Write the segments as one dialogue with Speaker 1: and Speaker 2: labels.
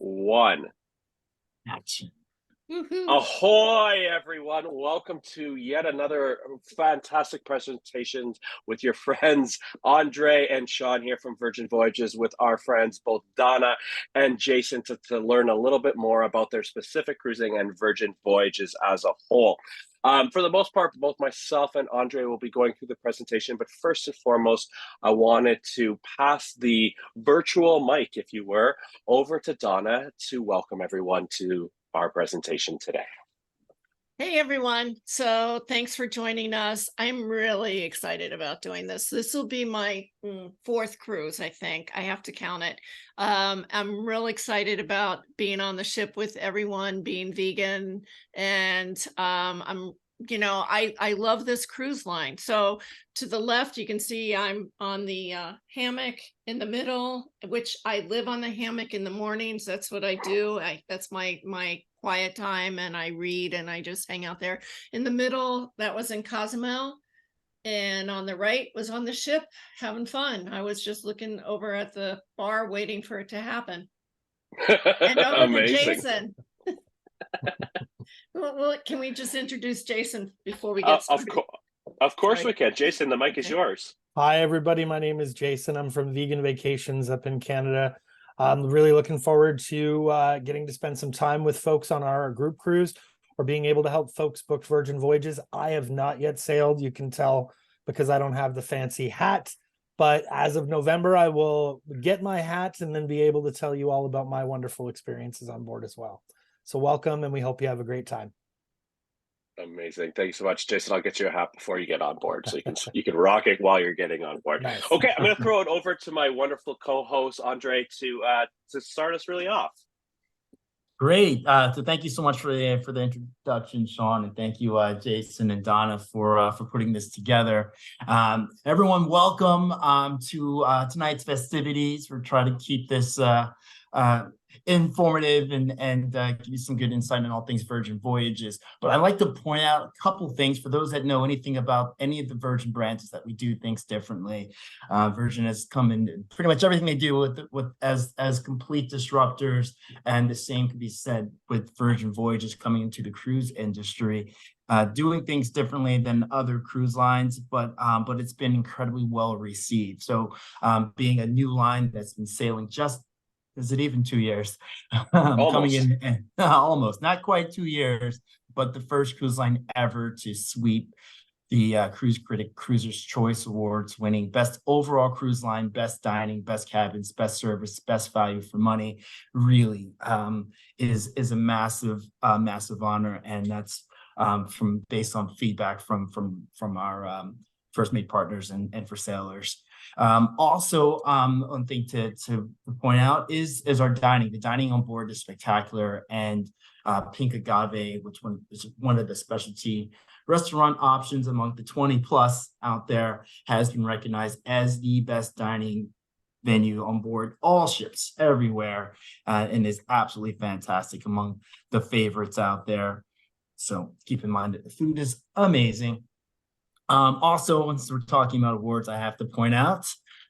Speaker 1: one.
Speaker 2: Action.
Speaker 1: Ahoy, everyone. Welcome to yet another fantastic presentation with your friends Andre and Sean here from Virgin Voyages with our friends both Donna and Jason to learn a little bit more about their specific cruising and Virgin Voyages as a whole. For the most part, both myself and Andre will be going through the presentation, but first and foremost, I wanted to pass the virtual mic, if you were, over to Donna to welcome everyone to our presentation today.
Speaker 3: Hey everyone. So thanks for joining us. I'm really excited about doing this. This will be my fourth cruise, I think. I have to count it. I'm real excited about being on the ship with everyone, being vegan, and I love this cruise line. So to the left, you can see I'm on the hammock. In the middle, which I live on the hammock in the mornings. That's what I do. That's my quiet time, and I read and I just hang out there. In the middle, that was in Cozumel. And on the right was on the ship having fun. I was just looking over at the bar waiting for it to happen. And over to Jason. Well, can we just introduce Jason before we get started?
Speaker 1: Of course we can. Jason, the mic is yours.
Speaker 4: Hi, everybody. My name is Jason. I'm from Vegan Vacations up in Canada. I'm really looking forward to getting to spend some time with folks on our group cruise or being able to help folks book Virgin Voyages. I have not yet sailed. You can tell because I don't have the fancy hat. But as of November, I will get my hat and then be able to tell you all about my wonderful experiences on board as well. So welcome, and we hope you have a great time.
Speaker 1: Amazing. Thank you so much, Jason. I'll get you a hat before you get on board so you can rock it while you're getting on board.
Speaker 4: Nice.
Speaker 1: Okay, I'm going to throw it over to my wonderful co-host, Andre, to start us really off.
Speaker 2: Great. So thank you so much for the introduction, Sean, and thank you, Jason and Donna, for putting this together. Everyone, welcome to tonight's festivities. We're trying to keep this informative and give you some good insight on all things Virgin Voyages. But I'd like to point out a couple things for those that know anything about any of the Virgin brands, that we do things differently. Virgin has come in pretty much everything they do with as complete disruptors, and the same can be said with Virgin Voyages coming into the cruise industry. Doing things differently than other cruise lines, but it's been incredibly well received. So being a new line that's been sailing is it even 2 years? Coming in and almost, not quite 2 years, but the first cruise line ever to sweep the Cruise Critic Cruiser's Choice Awards, winning Best Overall Cruise Line, Best Dining, Best Cabins, Best Service, Best Value for Money. Really is a massive honor, and that's based on feedback from our First Mate partners and for sailors. Also, one thing to point out is our dining. The dining on board is spectacular, and Pink Agave, which is one of the specialty restaurant options among the 20 plus out there, has been recognized as the best dining venue on board all ships everywhere, and is absolutely fantastic among the favorites out there. So keep in mind that the food is amazing. Also, once we're talking about awards, I have to point out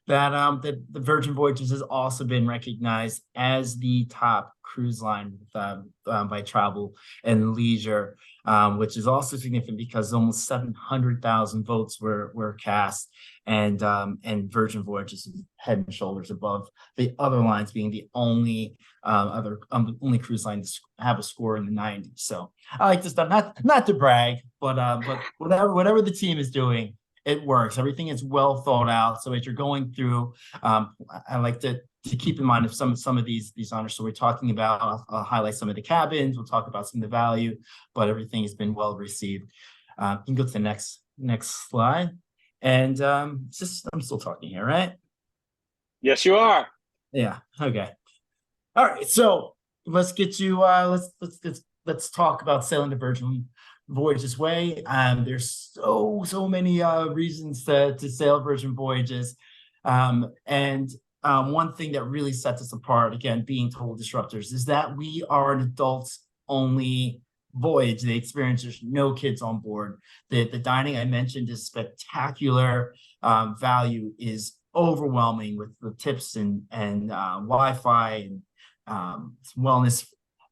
Speaker 2: that the Virgin Voyages has also been recognized as the top cruise line by Travel and Leisure, which is also significant because almost 700,000 votes were cast, and Virgin Voyages is head and shoulders above the other lines, being the only only cruise line to have a score in the 90s. So I like this stuff, not to brag, but whatever the team is doing, it works. Everything is well thought out. So as you're going through, I like to keep in mind of some of these honors. So we're talking about, I'll highlight some of the cabins. We'll talk about some of the value, but everything has been well received. You can go to the next slide. And I'm still talking here, right?
Speaker 1: Yes, you are.
Speaker 2: Yeah. Okay. All right. So let's get to let's talk about sailing the Virgin Voyages way. There's so many reasons to sail Virgin Voyages, and one thing that really sets us apart, again, being total disruptors, is that we are an adults only voyage. The experience, there's no kids on board. The dining I mentioned is spectacular. Value is overwhelming with the tips and Wi-Fi and wellness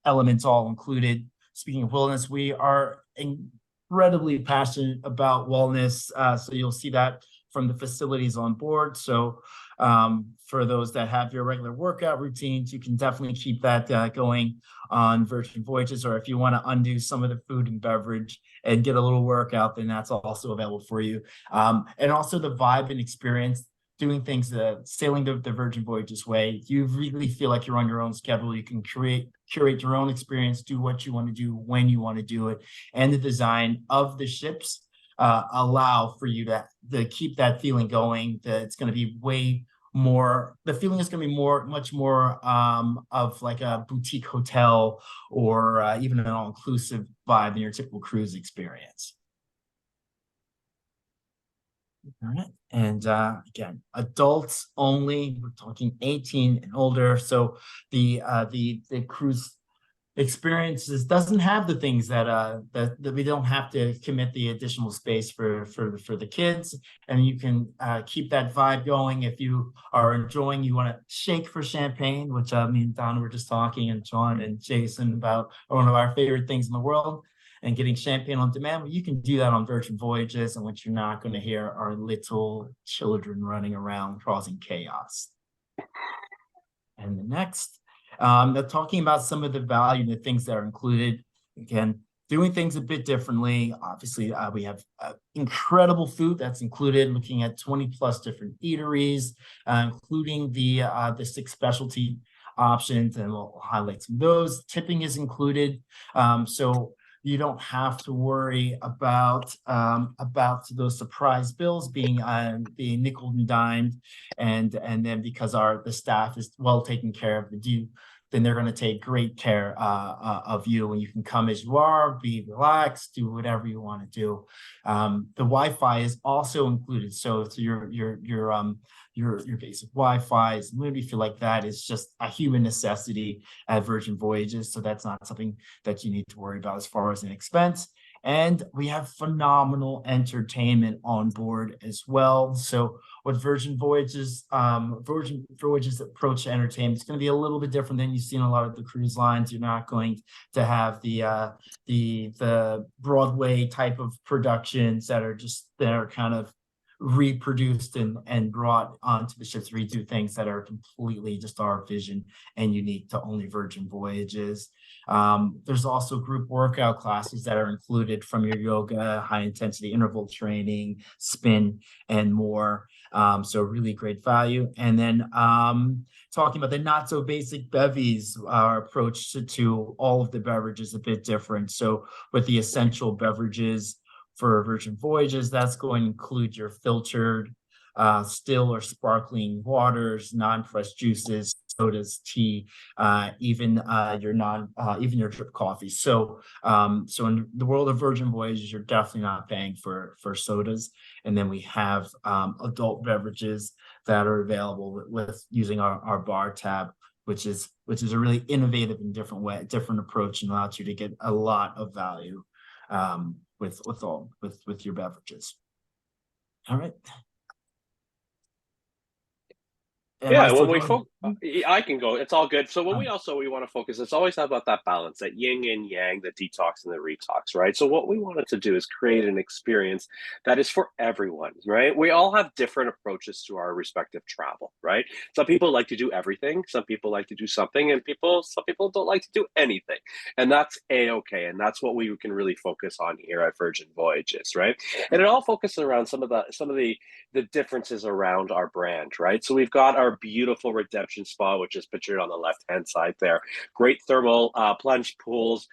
Speaker 2: elements all included. Speaking of wellness, we are incredibly passionate about wellness. So you'll see that from the facilities on board. So for those that have your regular workout routines, you can definitely keep that going on Virgin Voyages, or if you want to undo some of the food and beverage and get a little workout, then that's also available for you. And also the vibe and experience, doing things, sailing the Virgin Voyages way. You really feel like you're on your own schedule. You can curate your own experience, do what you want to do when you want to do it. And the design of the ships allow for you to keep that feeling going. That it's going to be way more, the feeling is going to be much more of like a boutique hotel or even an all-inclusive vibe in your typical cruise experience. All right. And again, adults only. We're talking 18 and older. So the cruise experiences doesn't have the things that we don't have to commit the additional space for the kids, and you can keep that vibe going. If you are enjoying, you want to shake for champagne, which me and Donna were just talking, and John and Jason, about one of our favorite things in the world, and getting champagne on demand. Well, you can do that on Virgin Voyages, and what you're not going to hear are little children running around causing chaos. And the next, they're talking about some of the value and the things that are included. Again, doing things a bit differently. Obviously, we have incredible food that's included, looking at 20 plus different eateries, including the 6 specialty options, and we'll highlight some of those. Tipping is included. So you don't have to worry about those surprise bills being nickel and dimed, and then because the staff is well taken care of, then they're going to take great care of you, and you can come as you are, be relaxed, do whatever you want to do. The Wi-Fi is also included, so your basic Wi-Fi is maybe feel like that is just a human necessity at Virgin Voyages, so that's not something that you need to worry about as far as an expense. And we have phenomenal entertainment on board as well. So what Virgin Voyages approach to entertainment is going to be a little bit different than you see in a lot of the cruise lines. You're not going to have the Broadway type of productions that are kind of reproduced and brought onto the ships. We do things that are completely just our vision and unique to only Virgin Voyages. There's also group workout classes that are included, from your yoga, high intensity interval training, spin, and more. So really great value. And then talking about the not so basic bevies, our approach to all of the beverages a bit different. So with the essential beverages for Virgin Voyages, that's going to include your filtered, still or sparkling waters, non-fresh juices, sodas, tea, even your drip coffee. So in the world of Virgin Voyages, you're definitely not paying for sodas. And then we have adult beverages that are available with using our bar tab, which is a really innovative and different approach, and allows you to get a lot of value with your beverages. All right.
Speaker 1: Yeah, I can go. It's all good. So when we want to focus, it's always about that balance, that yin and yang, the detox and the retox, right? So what we wanted to do is create an experience that is for everyone, right? We all have different approaches to our respective travel, right? Some people like to do everything. Some people like to do something, and some people don't like to do anything. And that's A-okay. And that's what we can really focus on here at Virgin Voyages, right? And it all focuses around some of the differences around our brand, right? So we've got our beautiful redemption spa, which is pictured on the left-hand side there. Great thermal plunge pools,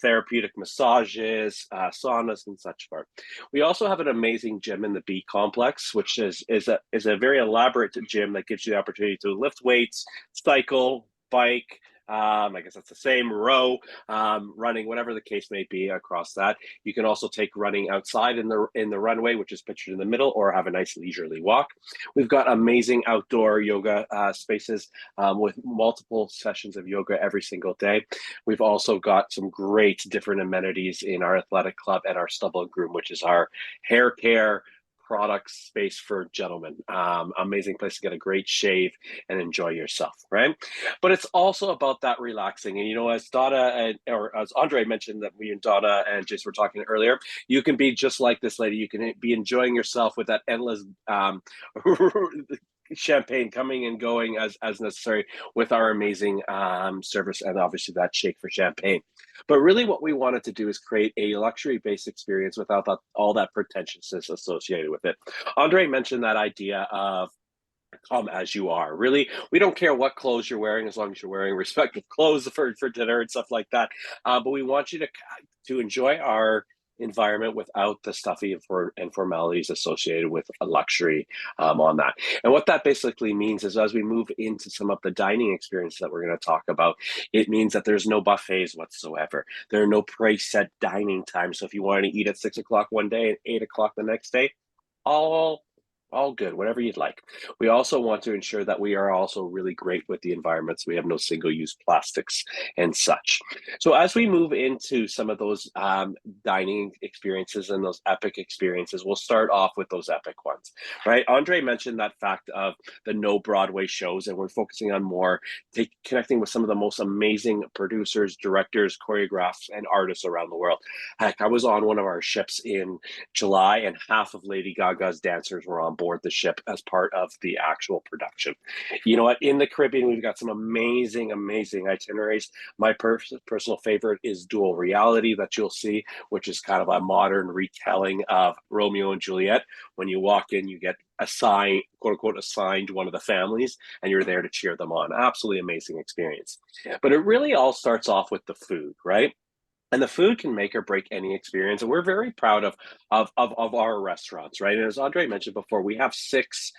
Speaker 1: therapeutic massages, saunas, and such forth. We also have an amazing gym in the B complex, which is a very elaborate gym that gives you the opportunity to lift weights, cycle, bike, I guess that's the same, row, running, whatever the case may be across that. You can also take running outside in the runway, which is pictured in the middle, or have a nice leisurely walk. We've got amazing outdoor yoga spaces with multiple sessions of yoga every single day. We've also got some great different amenities in our athletic club and our stubble groom, which is our hair care, product space for gentlemen. Amazing place to get a great shave and enjoy yourself, right? But it's also about that relaxing. And, you know, as or as Andre mentioned, that we and Donna and Jason were talking earlier, you can be just like this lady. You can be enjoying yourself with that endless champagne coming and going as necessary with our amazing service, and obviously that shake for champagne. But really what we wanted to do is create a luxury-based experience without all that pretentiousness associated with it. Andre mentioned that idea of come as you are. Really, we don't care what clothes you're wearing as long as you're wearing respective clothes for dinner and stuff like that. But we want you to enjoy our environment without the stuffy and formalities associated with a luxury on that. And what that basically means is, as we move into some of the dining experiences that we're going to talk about, it means that there's no buffets whatsoever. There are no preset dining times. So if you want to eat at 6 o'clock one day and 8 o'clock the next day, all good, whatever you'd like. We also want to ensure that we are also really great with the environment, so we have no single-use plastics and such. So as we move into some of those dining experiences and those epic experiences, we'll start off with those epic ones, right? Andre mentioned that fact of the no Broadway shows, and we're focusing on more connecting with some of the most amazing producers, directors, choreographers, and artists around the world. Heck, I was on one of our ships in July, and half of Lady Gaga's dancers were on board the ship as part of the actual production. You know what? In the Caribbean, we've got some amazing itineraries. My personal favorite is Dual Reality that you'll see, which is kind of a modern retelling of Romeo and Juliet. When you walk in, you get assigned, quote unquote, assigned one of the families, and you're there to cheer them on. Absolutely amazing experience. But it really all starts off with the food, right? And the food can make or break any experience. And we're very proud of our restaurants, right? And as Andre mentioned before, we have 6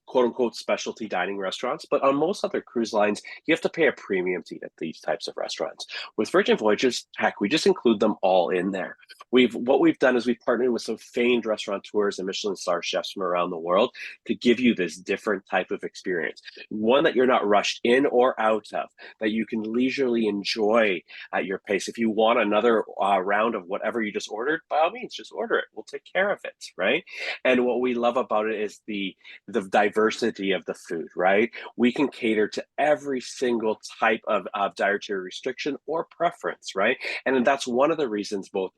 Speaker 1: quote unquote specialty dining restaurants, but on most other cruise lines, you have to pay a premium to eat at these types of restaurants. With Virgin Voyages, heck, we just include them all in there. What we've done is we've partnered with some famed restaurateurs and Michelin star chefs from around the world to give you this different type of experience, one that you're not rushed in or out of, that you can leisurely enjoy at your pace. If you want another round of whatever you just ordered, by all means, just order it. We'll take care of it, right? And what we love about it is the diversity of the food, right? We can cater to every single type of dietary restriction or preference, right? And that's one of the reasons both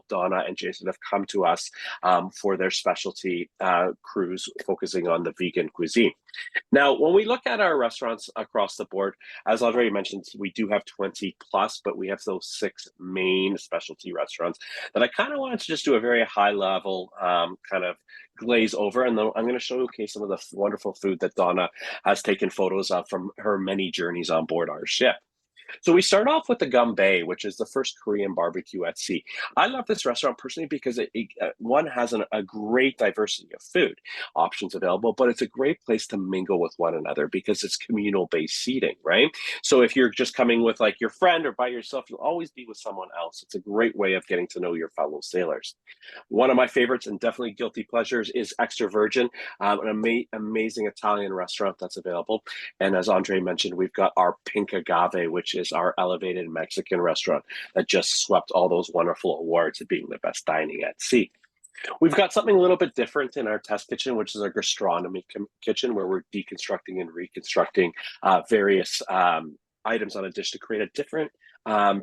Speaker 1: Donna and Jason have come to us for their specialty cruise focusing on the vegan cuisine. Now, when we look at our restaurants across the board, as I already mentioned, we do have 20 plus, but we have those 6 main specialty restaurants that I kind of wanted to just do a very high level kind of glaze over. And then I'm going to showcase some of the wonderful food that Donna has taken photos of from her many journeys on board our ship. So we start off with the Gumbay, which is the first Korean barbecue at sea. I love this restaurant personally because one has a great diversity of food options available, but it's a great place to mingle with one another because it's communal-based seating, right? So if you're just coming with like your friend or by yourself, you'll always be with someone else. It's a great way of getting to know your fellow sailors. One of my favorites and definitely guilty pleasures is Extra Virgin, an amazing Italian restaurant that's available. And as Andre mentioned, we've got our Pink Agave, which is our elevated Mexican restaurant that just swept all those wonderful awards of being the best dining at sea. We've got something a little bit different in our test kitchen, which is our gastronomy kitchen, where we're deconstructing and reconstructing various items on a dish to create a different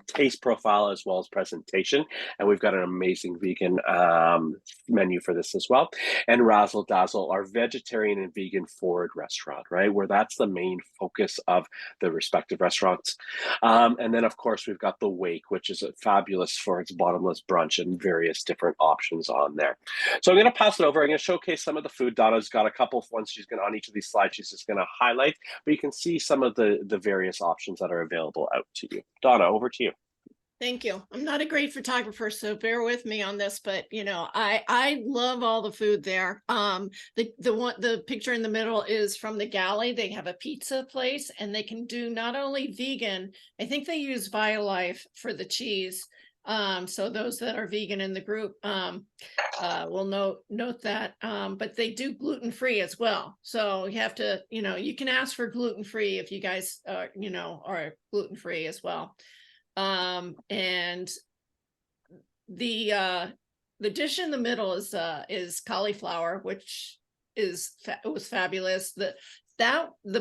Speaker 1: taste profile as well as presentation. And we've got an amazing vegan menu for this as well. And Razzle Dazzle, our vegetarian and vegan forward restaurant, right? Where that's the main focus of the respective restaurants. And then of course, we've got the Wake, which is fabulous for its bottomless brunch and various different options on there. So I'm going to pass it over. I'm going to showcase some of the food. Donna's got a couple of ones she's going to, on each of these slides, she's just going to highlight, but you can see some of the various options that are available out to you. Donna, over to you.
Speaker 3: Thank you. I'm not a great photographer, so bear with me on this, but you know, I love all the food there. The picture in the middle is from the galley. They have a pizza place and they can do not only vegan, I think they use BioLife for the cheese. So those that are vegan in the group will note that, but they do gluten-free as well. So you have to, you know, you can ask for gluten-free if you guys, you know, are gluten-free as well. And the the dish in the middle is cauliflower, which it was fabulous. The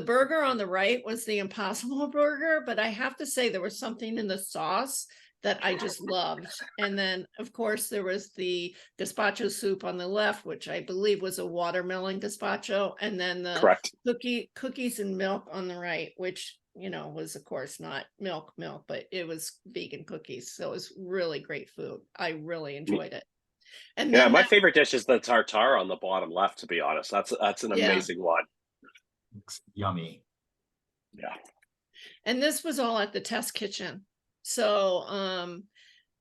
Speaker 3: burger on the right was the Impossible Burger, but I have to say there was something in the sauce that I just loved. And then, of course, there was the gazpacho soup on the left, which I believe was a watermelon gazpacho, and then the
Speaker 1: Correct.
Speaker 3: cookies and milk on the right, which, you know, was of course not milk, but it was vegan cookies. So it was really great food. I really enjoyed it. And
Speaker 1: Yeah,
Speaker 3: then
Speaker 1: my favorite dish is the tartare on the bottom left, to be honest. That's an
Speaker 3: Yeah.
Speaker 1: amazing one.
Speaker 2: Looks yummy.
Speaker 1: Yeah.
Speaker 3: and this was all at the test kitchen. So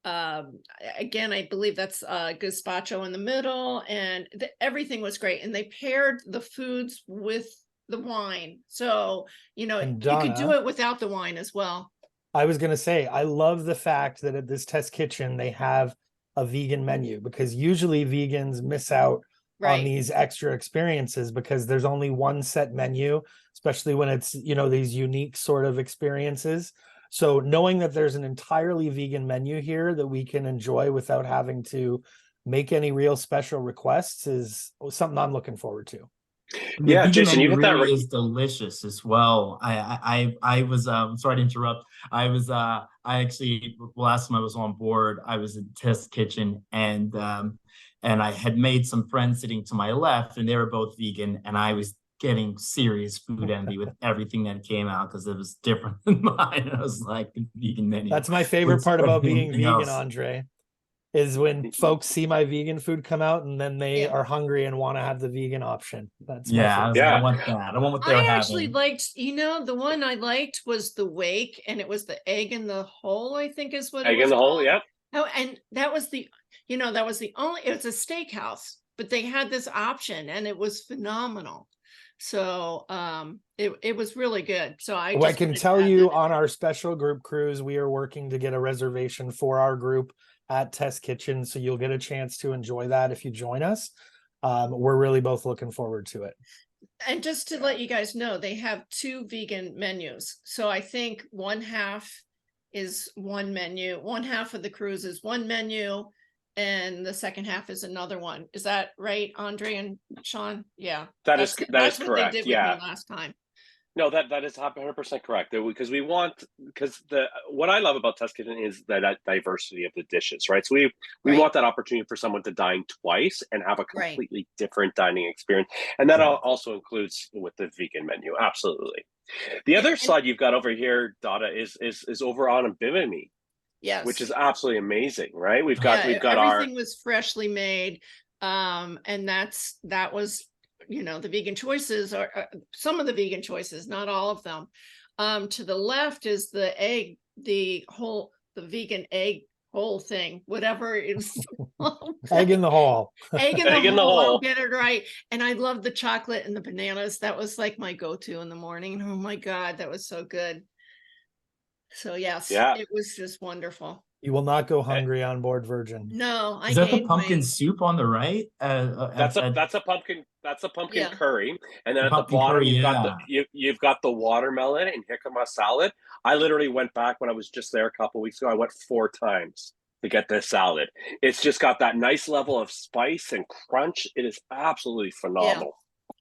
Speaker 3: again, I believe that's gazpacho in the middle, and everything was great. And they paired the foods with the wine. So, you know,
Speaker 4: And
Speaker 3: you could do
Speaker 4: Donna,
Speaker 3: it without the wine as well.
Speaker 4: I was going to say, I love the fact that at this test kitchen, they have a vegan menu, because usually vegans miss out on
Speaker 3: Right.
Speaker 4: these extra experiences because there's only one set menu, especially when it's, you know, these unique sort of experiences. So knowing that there's an entirely vegan menu here that we can enjoy without having to make any real special requests is something I'm looking forward to.
Speaker 2: And the
Speaker 1: Yeah,
Speaker 2: vegan
Speaker 1: Jason, you
Speaker 2: menu
Speaker 1: hit that
Speaker 2: really
Speaker 1: right.
Speaker 2: is delicious as well. I was sorry to interrupt. I actually, last time I was on board, I was in test kitchen, and I had made some friends sitting to my left, and they were both vegan, and I was getting serious food envy with everything that came out because it was different than mine. I was like, the vegan menu.
Speaker 4: That's my favorite
Speaker 2: was
Speaker 4: part about being
Speaker 2: everything
Speaker 4: vegan,
Speaker 2: else.
Speaker 4: Andre, is when folks see my vegan food come out and then they
Speaker 3: Yeah.
Speaker 4: are hungry and want to have the vegan option. That's
Speaker 2: Yeah, I
Speaker 4: my
Speaker 2: was
Speaker 4: favorite.
Speaker 2: like,
Speaker 1: Yeah.
Speaker 2: I want that. I want what they're
Speaker 3: I actually
Speaker 2: having.
Speaker 3: liked, you know, the one I liked was the wake, and it was the egg in the hole, I think is what it
Speaker 1: Egg
Speaker 3: was
Speaker 1: in the hole,
Speaker 3: called.
Speaker 1: yeah.
Speaker 3: Oh, and that was the, you know, that was the only, it was a steakhouse, but they had this option and it was phenomenal. So it was really good. So I
Speaker 4: Well, I
Speaker 3: just
Speaker 4: can
Speaker 3: wanted to
Speaker 4: tell
Speaker 3: add
Speaker 4: you
Speaker 3: that in
Speaker 4: on
Speaker 3: there.
Speaker 4: our special group cruise, we are working to get a reservation for our group at Test Kitchen. So you'll get a chance to enjoy that if you join us. We're really both looking forward to it.
Speaker 3: And just to let you guys know, they have 2 vegan menus. So I think one half is one menu, one half of the cruise is one menu, and the second half is another one. Is that right, Andre and Sean? Yeah.
Speaker 1: That is
Speaker 3: That's what they
Speaker 1: correct.
Speaker 3: did with
Speaker 1: Yeah.
Speaker 3: me last time.
Speaker 1: No, that is 100% correct. Because what I love about test kitchen is that diversity of the dishes, right? So we
Speaker 3: Right.
Speaker 1: want that opportunity for someone to dine twice and have a
Speaker 3: Right.
Speaker 1: completely different dining experience, and that
Speaker 4: Yeah.
Speaker 1: also includes with the vegan menu. Absolutely. The other
Speaker 3: And
Speaker 1: slide you've got over here, Donna, is over on Bimini, which is
Speaker 3: yes.
Speaker 1: absolutely amazing, right? We've
Speaker 3: Yeah,
Speaker 1: got our
Speaker 3: everything was freshly made. And that was, you know, the vegan choices are some of the vegan choices, not all of them. To the left is the egg, the vegan egg whole thing, whatever it is.
Speaker 4: Egg in the hall.
Speaker 3: Egg in
Speaker 1: Egg in the
Speaker 3: I'll
Speaker 1: hole.
Speaker 3: get it right. And I love the chocolate and the bananas. That was like my go-to in the morning. Oh my God, that was so good. So yes,
Speaker 1: Yeah.
Speaker 3: it was just wonderful.
Speaker 4: You will not go hungry on board Virgin.
Speaker 3: No, I
Speaker 2: Is that the
Speaker 3: gained
Speaker 2: pumpkin
Speaker 3: weight.
Speaker 2: soup on the right?
Speaker 1: That's a pumpkin
Speaker 3: Yeah.
Speaker 1: curry, and then at the
Speaker 2: pumpkin
Speaker 1: bottom
Speaker 2: curry,
Speaker 1: you've got
Speaker 2: yeah.
Speaker 1: you've got the watermelon and jicama salad. I literally went back when I was just there a couple weeks ago. I went 4 times to get this salad. It's just got that nice level of spice and crunch. It is absolutely phenomenal.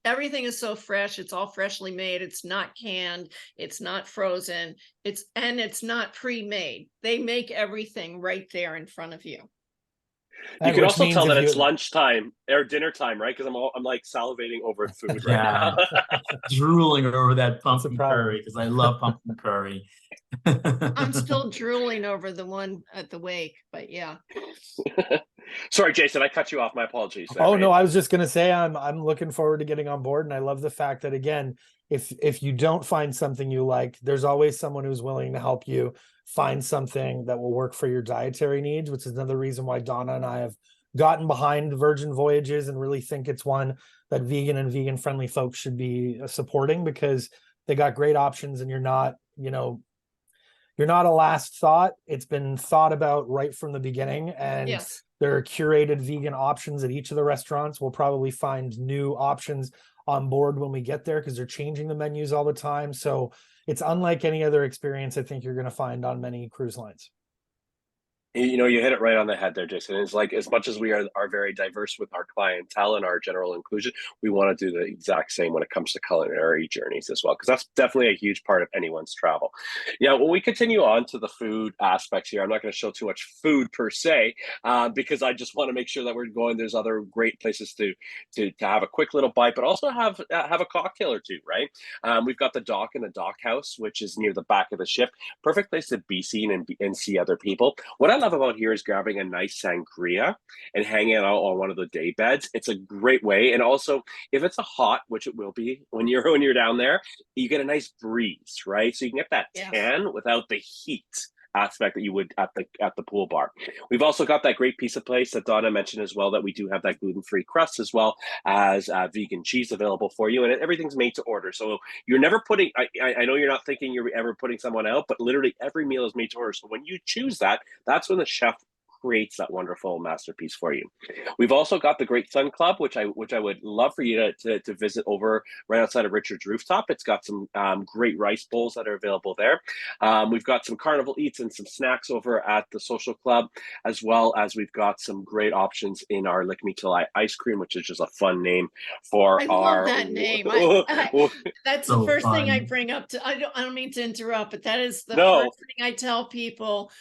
Speaker 3: Everything is so fresh. It's all freshly made. It's not canned. It's not frozen. It's not pre-made. They make everything right there in front of you.
Speaker 1: You can
Speaker 4: Which
Speaker 1: also
Speaker 4: means
Speaker 1: tell
Speaker 4: if
Speaker 1: that it's
Speaker 4: you-
Speaker 1: lunchtime or dinner time, right? Because I'm like salivating over food right
Speaker 2: Yeah.
Speaker 1: now.
Speaker 2: Drooling over that
Speaker 4: That's a
Speaker 2: pumpkin
Speaker 4: problem.
Speaker 2: curry because I love pumpkin curry.
Speaker 3: I'm still drooling over the one at the wake, but yeah.
Speaker 1: Sorry, Jason, I cut you off. My apologies.
Speaker 4: Oh no, I was just gonna say I'm looking forward to getting on board, and I love the fact that again, if you don't find something you like, there's always someone who's willing to help you find something that will work for your dietary needs, which is another reason why Donna and I have gotten behind Virgin Voyages and really think it's one that vegan and vegan friendly folks should be supporting, because they got great options and you're not a last thought. It's been thought about right from the beginning, and
Speaker 3: Yes.
Speaker 4: there are curated vegan options at each of the restaurants. We'll probably find new options on board when we get there because they're changing the menus all the time. So it's unlike any other experience I think you're going to find on many cruise lines.
Speaker 1: You hit it right on the head there, Jason. It's like, as much as we are very diverse with our clientele and our general inclusion, we want to do the exact same when it comes to culinary journeys as well, because that's definitely a huge part of anyone's travel. Yeah, when we continue on to the food aspects here, I'm not going to show too much food per se, because I just want to make sure that we're going. There's other great places to have a quick little bite, but also have a cocktail or two, right? We've got the dock and the dock house, which is near the back of the ship. Perfect place to be seen and see other people. What I love about here is grabbing a nice sangria and hanging out on one of the day beds. It's a great way. And also, if it's a hot, which it will be when you're down there, you get a nice breeze, right? So you can get that tan without the heat aspect that you would at the pool bar. We've also got that great pizza place that Donna mentioned as well, that we do have that gluten-free crust as well as vegan cheese available for you, and everything's made to order. So you're never putting, I know you're not thinking you're ever putting someone out, but literally every meal is made to order. So when you choose that, that's when the chef creates that wonderful masterpiece for you. We've also got the Great Sun Club, which I would love for you to visit over right outside of Richard's Rooftop. It's got some great rice bowls that are available there. We've got some carnival eats and some snacks over at the Social Club, as well as we've got some great options in our Lick Me Till I ice cream, which is just a fun name for
Speaker 3: I
Speaker 1: our.
Speaker 3: love that name. That's the first thing I bring up. I don't mean to interrupt, but that is the first thing I tell people.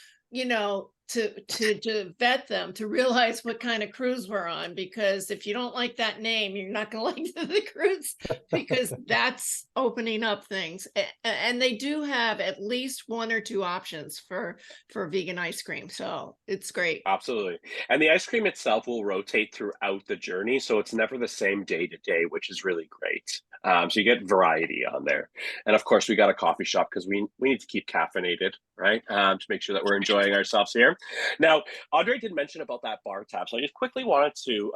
Speaker 3: To vet them, to realize what kind of cruise we're on, because if you don't like that name, you're not going to like the cruise, because that's opening up things. And they do have at least one or two options for vegan ice cream, so it's great.
Speaker 1: Absolutely. And the ice cream itself will rotate throughout the journey, so it's never the same day to day, which is really great. So you get variety on there. And of course, we got a coffee shop because we need to keep caffeinated, right? To make sure that we're enjoying ourselves here. Now, Andre did mention about that bar tab, so I just quickly wanted to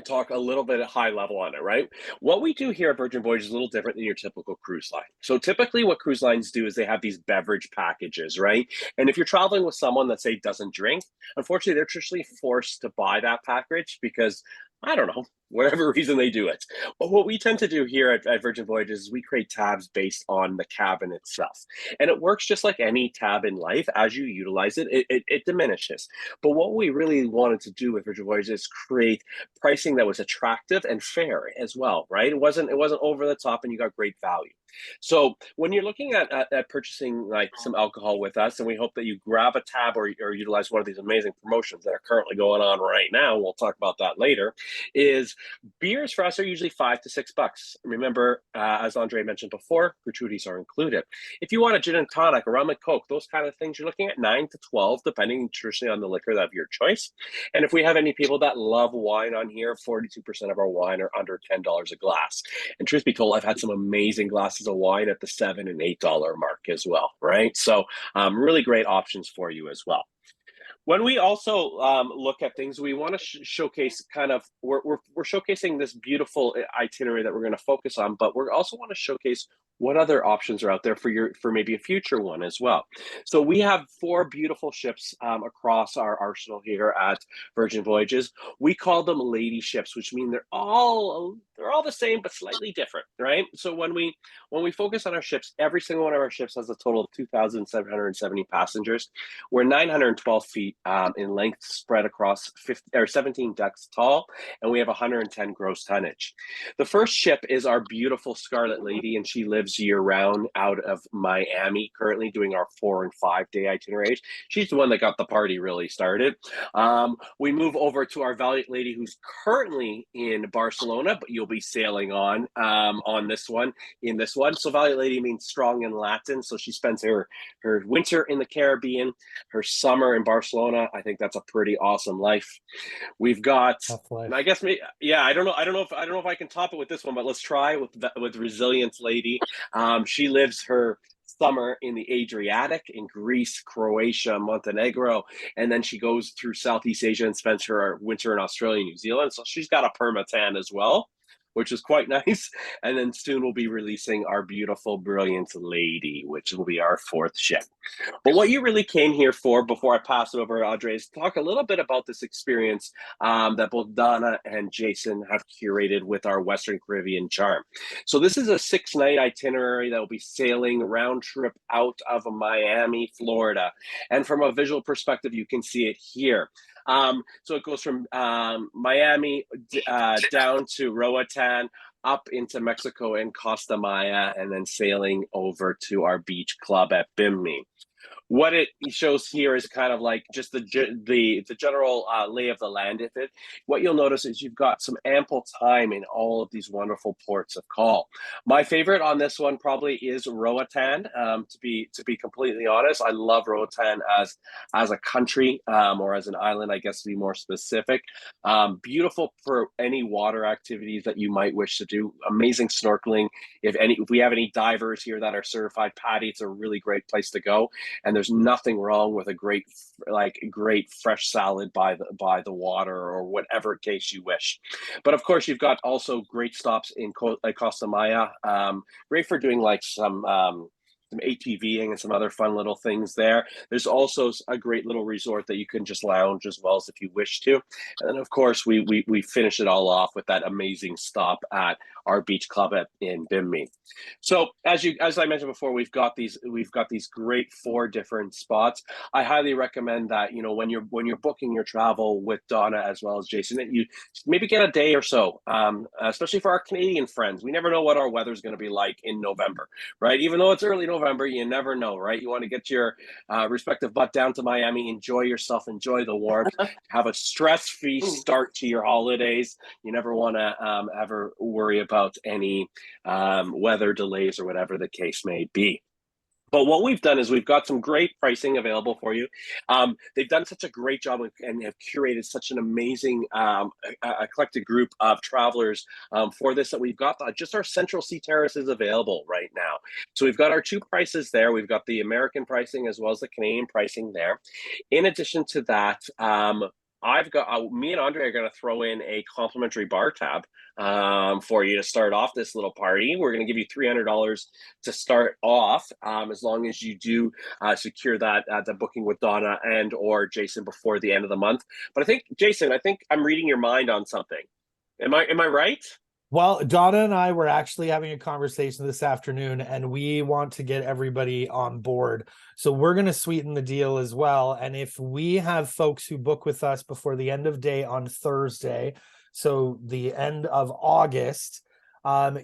Speaker 1: talk a little bit at high level on it, right? What we do here at Virgin Voyage is a little different than your typical cruise line. So typically what cruise lines do is they have these beverage packages, right? And if you're traveling with someone that, say, doesn't drink, unfortunately, they're traditionally forced to buy that package because, I don't know, whatever reason they do it. But what we tend to do here at Virgin Voyages is we create tabs based on the cabin itself. And it works just like any tab in life. As you utilize it, it diminishes. But what we really wanted to do with Virgin Voyages is create pricing that was attractive and fair as well, right? It wasn't over the top, and you got great value. So when you're looking at purchasing like some alcohol with us, and we hope that you grab a tab or utilize one of these amazing promotions that are currently going on right now, we'll talk about that later, is beers for us are usually $5 to $6. Remember, as Andre mentioned before, gratuities are included. If you want a gin and tonic, a rum and coke, those kind of things, you're looking at $9 to $12, depending traditionally on the liquor of your choice. And if we have any people that love wine on here, 42% of our wine are under $10 a glass. And truth be told, I've had some amazing glasses of wine at the $7 and $8 mark as well, right? So really great options for you as well. When we also look at things, we want to showcase kind of, we're showcasing this beautiful itinerary that we're going to focus on, but we also want to showcase what other options are out there for maybe a future one as well. So we have 4 beautiful ships across our arsenal here at Virgin Voyages. We call them lady ships, which mean they're all the same but slightly different, right? So when we focus on our ships, every single one of our ships has a total of 2,770 passengers. We're 912 feet in length, spread across 17 decks tall, and we have 110 gross tonnage. The first ship is our beautiful Scarlet Lady, and she lives year-round out of Miami, currently doing our 4 and 5 day itineraries. She's the one that got the party really started. We move over to our Valiant Lady, who's currently in Barcelona, but you'll be sailing on this one. So Valiant Lady means strong in Latin, so she spends her winter in the Caribbean, her summer in Barcelona. I think that's a pretty awesome life. We've got, I guess, I don't know if I can top it with this one, but let's try with Resilience Lady. She lives her summer in the Adriatic, in Greece, Croatia, Montenegro, and then she goes through Southeast Asia and spends her winter in Australia and New Zealand. So she's got a permatan as well, which is quite nice. And then soon we'll be releasing our beautiful Brilliant Lady, which will be our 4th ship. But what you really came here for, before I pass it over to Audrey, is talk a little bit about this experience that both Donna and Jason have curated with our Western Caribbean charm. So this is a 6-night itinerary that will be sailing round trip out of Miami, Florida. And from a visual perspective, you can see it here. So it goes from Miami down to Roatan, up into Mexico and Costa Maya, and then sailing over to our beach club at Bimini. What it shows here is kind of like just the general lay of the land. What you'll notice is you've got some ample time in all of these wonderful ports of call. My favorite on this one probably is Roatan. To be completely honest, I love Roatan as a country, or as an island, I guess, to be more specific. Beautiful for any water activities that you might wish to do. Amazing snorkeling. If we have any divers here that are certified PADI, it's a really great place to go. And there's nothing wrong with a great fresh salad by the water, or whatever case you wish. But of course, you've got also great stops in Costa Maya. Great for doing like some ATVing and some other fun little things there. There's also a great little resort that you can just lounge as well, as if you wish to. And then of course we finish it all off with that amazing stop at our beach club in Bimini. So as I mentioned before, we've got these great 4 different spots. I highly recommend that, you know, when you're booking your travel with Donna as well as Jason, that you maybe get a day or so, especially for our Canadian friends. We never know what our weather's going to be like in November, right? Even though it's early November, you never know, right? You want to get your respective butt down to Miami, enjoy yourself, enjoy the warmth, have a stress-free start to your holidays. You never want to ever worry about any weather delays or whatever the case may be. But what we've done is we've got some great pricing available for you. They've done such a great job and have curated such an amazing eclectic group of travelers for this, that we've got just our Central Sea terraces available right now. So we've got our 2 prices there. We've got the American pricing as well as the Canadian pricing there. In addition to that, me and Andre are going to throw in a complimentary bar tab for you to start off this little party. We're going to give you $300 to start off, as long as you do secure that the booking with Donna and or Jason before the end of the month. But I think, Jason, I'm reading your mind on something. Am I right?
Speaker 4: Well, Donna and I were actually having a conversation this afternoon, and we want to get everybody on board. So we're going to sweeten the deal as well. And if we have folks who book with us before the end of day on Thursday, so the end of August,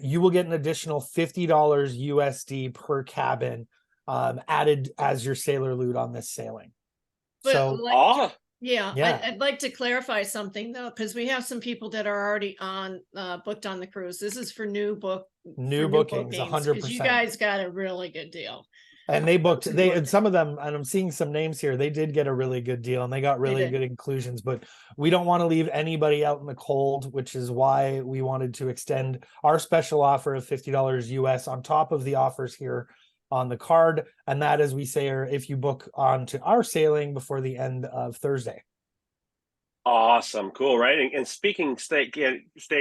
Speaker 4: you will get an additional $50 USD per cabin added as your sailor loot on this sailing.
Speaker 3: But I'd like to clarify something though, because we have some people that are already on booked on the cruise. This is for new bookings, 100%. You guys got a really good deal.
Speaker 4: And they booked, and some of them, and I'm seeing some names here, they did get a really good deal and they got really good inclusions, but we don't want to leave anybody out in the cold, which is why we wanted to extend our special offer of $50 US on top of the offers here on the card. And that, as we say, are if you book onto our sailing before the end of Thursday.
Speaker 1: Awesome. Cool. Right. And speaking, staying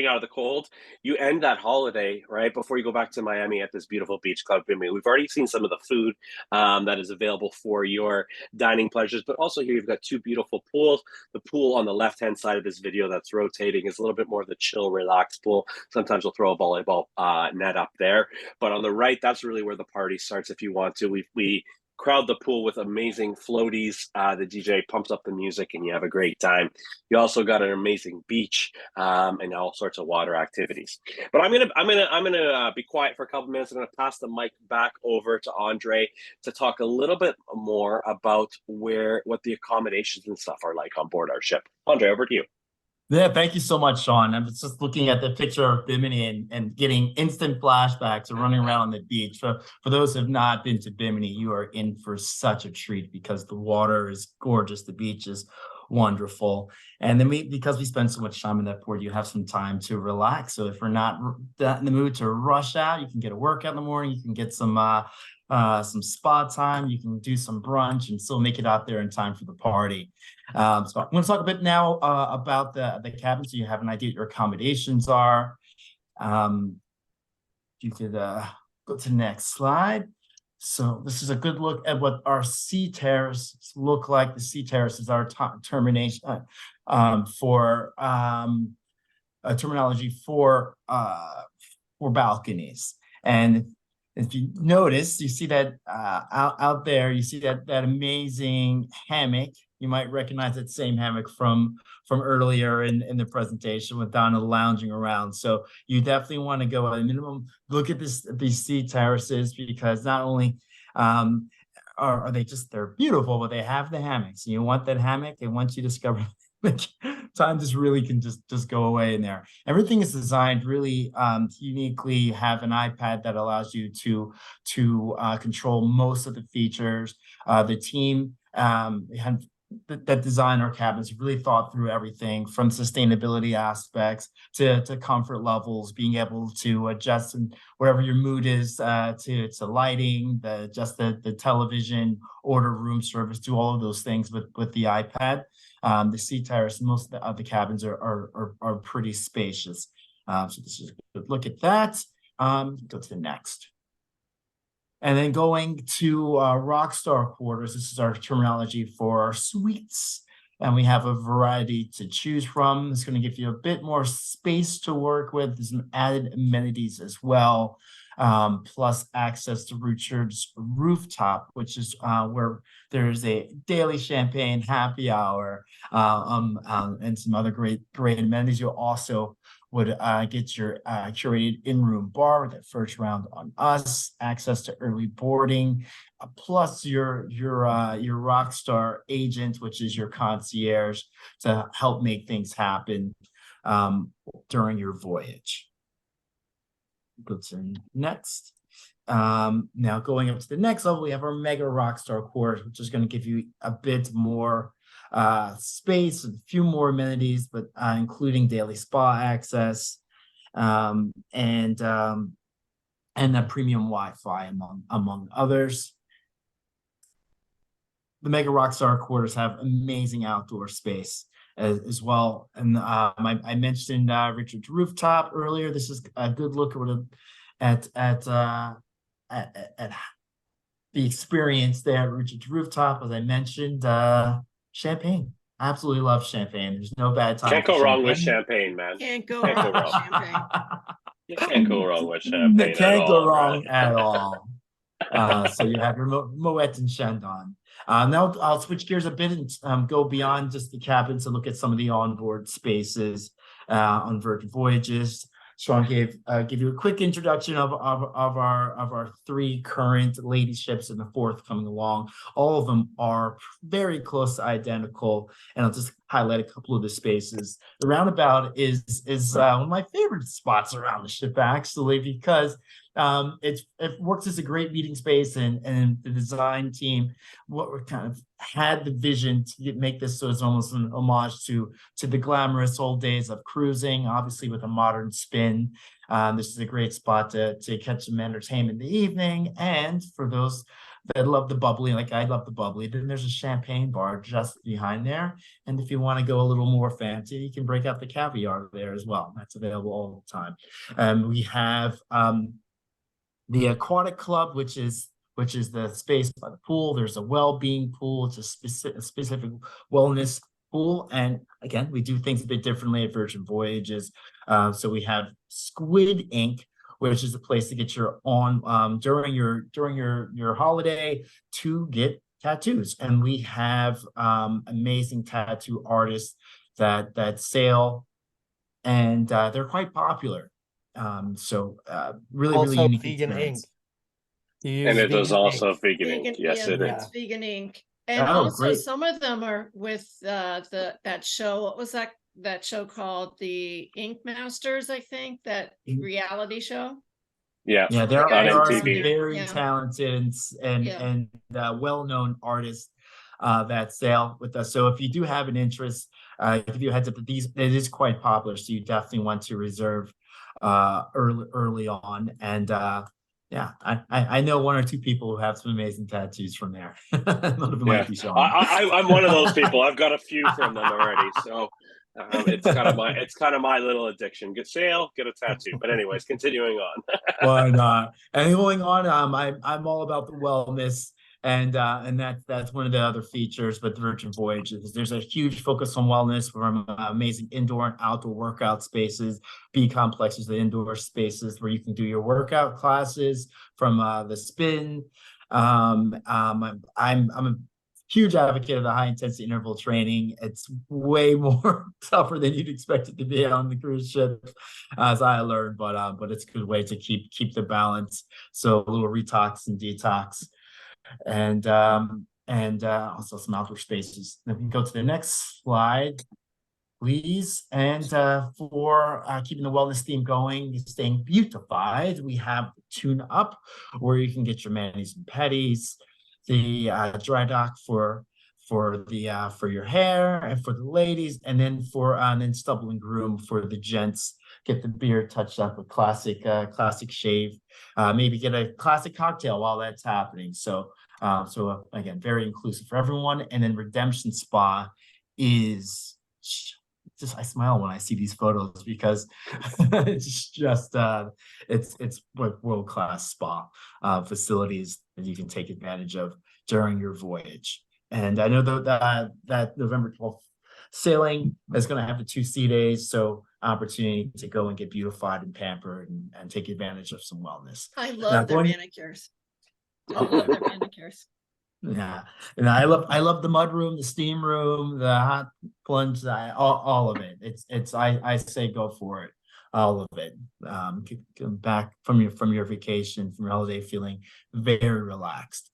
Speaker 1: out of the cold, you end that holiday, right, before you go back to Miami at this beautiful beach club. We've already seen some of the food that is available for your dining pleasures, but also here you've got 2 beautiful pools. The pool on the left-hand side of this video that's rotating is a little bit more of the chill, relaxed pool. Sometimes we'll throw a volleyball net up there, but on the right, that's really where the party starts if you want to. We crowd the pool with amazing floaties. The DJ pumps up the music and you have a great time. You also got an amazing beach and all sorts of water activities. But I'm gonna be quiet for a couple minutes. I'm gonna pass the mic back over to Andre to talk a little bit more about what the accommodations and stuff are like on board our ship. Andre, over to you.
Speaker 2: Yeah, thank you so much, Sean. I was just looking at the picture of Bimini and getting instant flashbacks of running around on the beach. So for those who have not been to Bimini, you are in for such a treat because the water is gorgeous. The beach is wonderful. And then because we spend so much time in that port, you have some time to relax. So if we're not in the mood to rush out, you can get a workout in the morning, you can get some spa time, you can do some brunch and still make it out there in time for the party. So I'm going to talk a bit now about the cabin, so you have an idea what your accommodations are. You could go to the next slide. So this is a good look at what our sea terraces look like. The sea terrace is our termination for a terminology for balconies. And if you notice, you see that out there, you see that amazing hammock. You might recognize that same hammock from earlier in the presentation with Donna lounging around. So you definitely want to go at a minimum, look at these sea terraces, because not only are they're beautiful, but they have the hammocks. And you want that hammock, and once you discover time just really can just go away in there. Everything is designed really uniquely. You have an iPad that allows you to control most of the features. The team that design our cabins really thought through everything from sustainability aspects to comfort levels, being able to adjust and wherever your mood is, to lighting, adjust the television, order room service, do all of those things with the iPad. The sea terrace, most of the cabins are pretty spacious. So this is a good look at that. Go to the next. And then going to Rockstar quarters, this is our terminology for our suites. And we have a variety to choose from. It's going to give you a bit more space to work with. There's some added amenities as well, plus access to Richard's rooftop, which is where there's a daily champagne happy hour, and some other great amenities. You'll also would get your curated in-room bar that first round on us, access to early boarding, plus your Rockstar agent, which is your concierge, to help make things happen during your voyage. Go to next. Now going up to the next level, we have our Mega Rockstar course, which is going to give you a bit more space, a few more amenities, but including daily spa access, and the premium Wi-Fi among others. The Mega Rockstar quarters have amazing outdoor space as well. And I mentioned Richard's rooftop earlier. This is a good look at the experience there at Richard's rooftop. As I mentioned, champagne. Absolutely love champagne. There's no bad time.
Speaker 1: Can't go wrong with champagne, man.
Speaker 3: Can't go wrong with champagne.
Speaker 1: You can't go wrong with champagne.
Speaker 2: Can't go wrong at all. So you have your Moet and Chandon. Now I'll switch gears a bit and go beyond just the cabins and look at some of the onboard spaces on Virgin Voyages. Sean give you a quick introduction of our three current lady ships and the fourth coming along. All of them are very close to identical, and I'll just highlight a couple of the spaces. The roundabout is one of my favorite spots around the ship, actually, because it works as a great meeting space, and the design team kind of had the vision to make this so it's almost an homage to the glamorous old days of cruising, obviously with a modern spin. This is a great spot to catch some entertainment in the evening, and for those that love the bubbly, like I love the bubbly, then there's a champagne bar just behind there. And if you want to go a little more fancy, you can break out the caviar there as well. That's available all the time. We have the aquatic club, which is the space by the pool. There's a well-being pool. It's a specific wellness pool. And again, we do things a bit differently at Virgin Voyages. So we have Squid Ink, which is a place to get your during your holiday to get tattoos. And we have amazing tattoo artists that sail, and they're quite popular. Really,
Speaker 4: also
Speaker 2: really unique
Speaker 4: vegan ink.
Speaker 1: And it is also vegan ink. Yes, it is.
Speaker 3: It's vegan ink. And also great. Some of them are with that show. What was that show called? The Ink Masters, I think, that reality show.
Speaker 1: Yeah,
Speaker 2: there are some very talented and well-known artists that sail with us. So if you do have an interest, give you a heads up that it is quite popular. So you definitely want to reserve early on. And I know one or two people who have some amazing tattoos from there. Might be Sean.
Speaker 1: I'm one of those people. I've got a few from them already. So It's kind of my little addiction. Get sail, get a tattoo. But anyways, continuing on.
Speaker 2: Why not? And going on, I'm all about the wellness, and that's one of the other features with Virgin Voyages. There's a huge focus on wellness from amazing indoor and outdoor workout spaces. B complexes, the indoor spaces where you can do your workout classes from the spin. I'm a huge advocate of the high intensity interval training. It's way more tougher than you'd expect it to be on the cruise ship, as I learned, but it's a good way to keep the balance. So a little retox and detox, and also some outdoor spaces. Then we can go to the next slide, please. And for keeping the wellness theme going, staying beautified, we have Tune Up, where you can get your manis and petties, the dry dock for your hair and for the ladies, and then then stubble and groom for the gents. Get the beard touched up with classic shave. Maybe get a classic cocktail while that's happening. So again, very inclusive for everyone. And then Redemption Spa is just, I smile when I see these photos because it's just it's world-class spa facilities that you can take advantage of during your voyage. And I know that November 12th sailing is going to have the 2 sea days, so opportunity to go and get beautified and pampered and take advantage of some wellness.
Speaker 3: I love their manicures. I love their manicures.
Speaker 2: Yeah, and I love the mud room, the steam room, the hot plunge, all of it. I say go for it, all of it. Come back from your vacation, from your holiday, feeling very relaxed.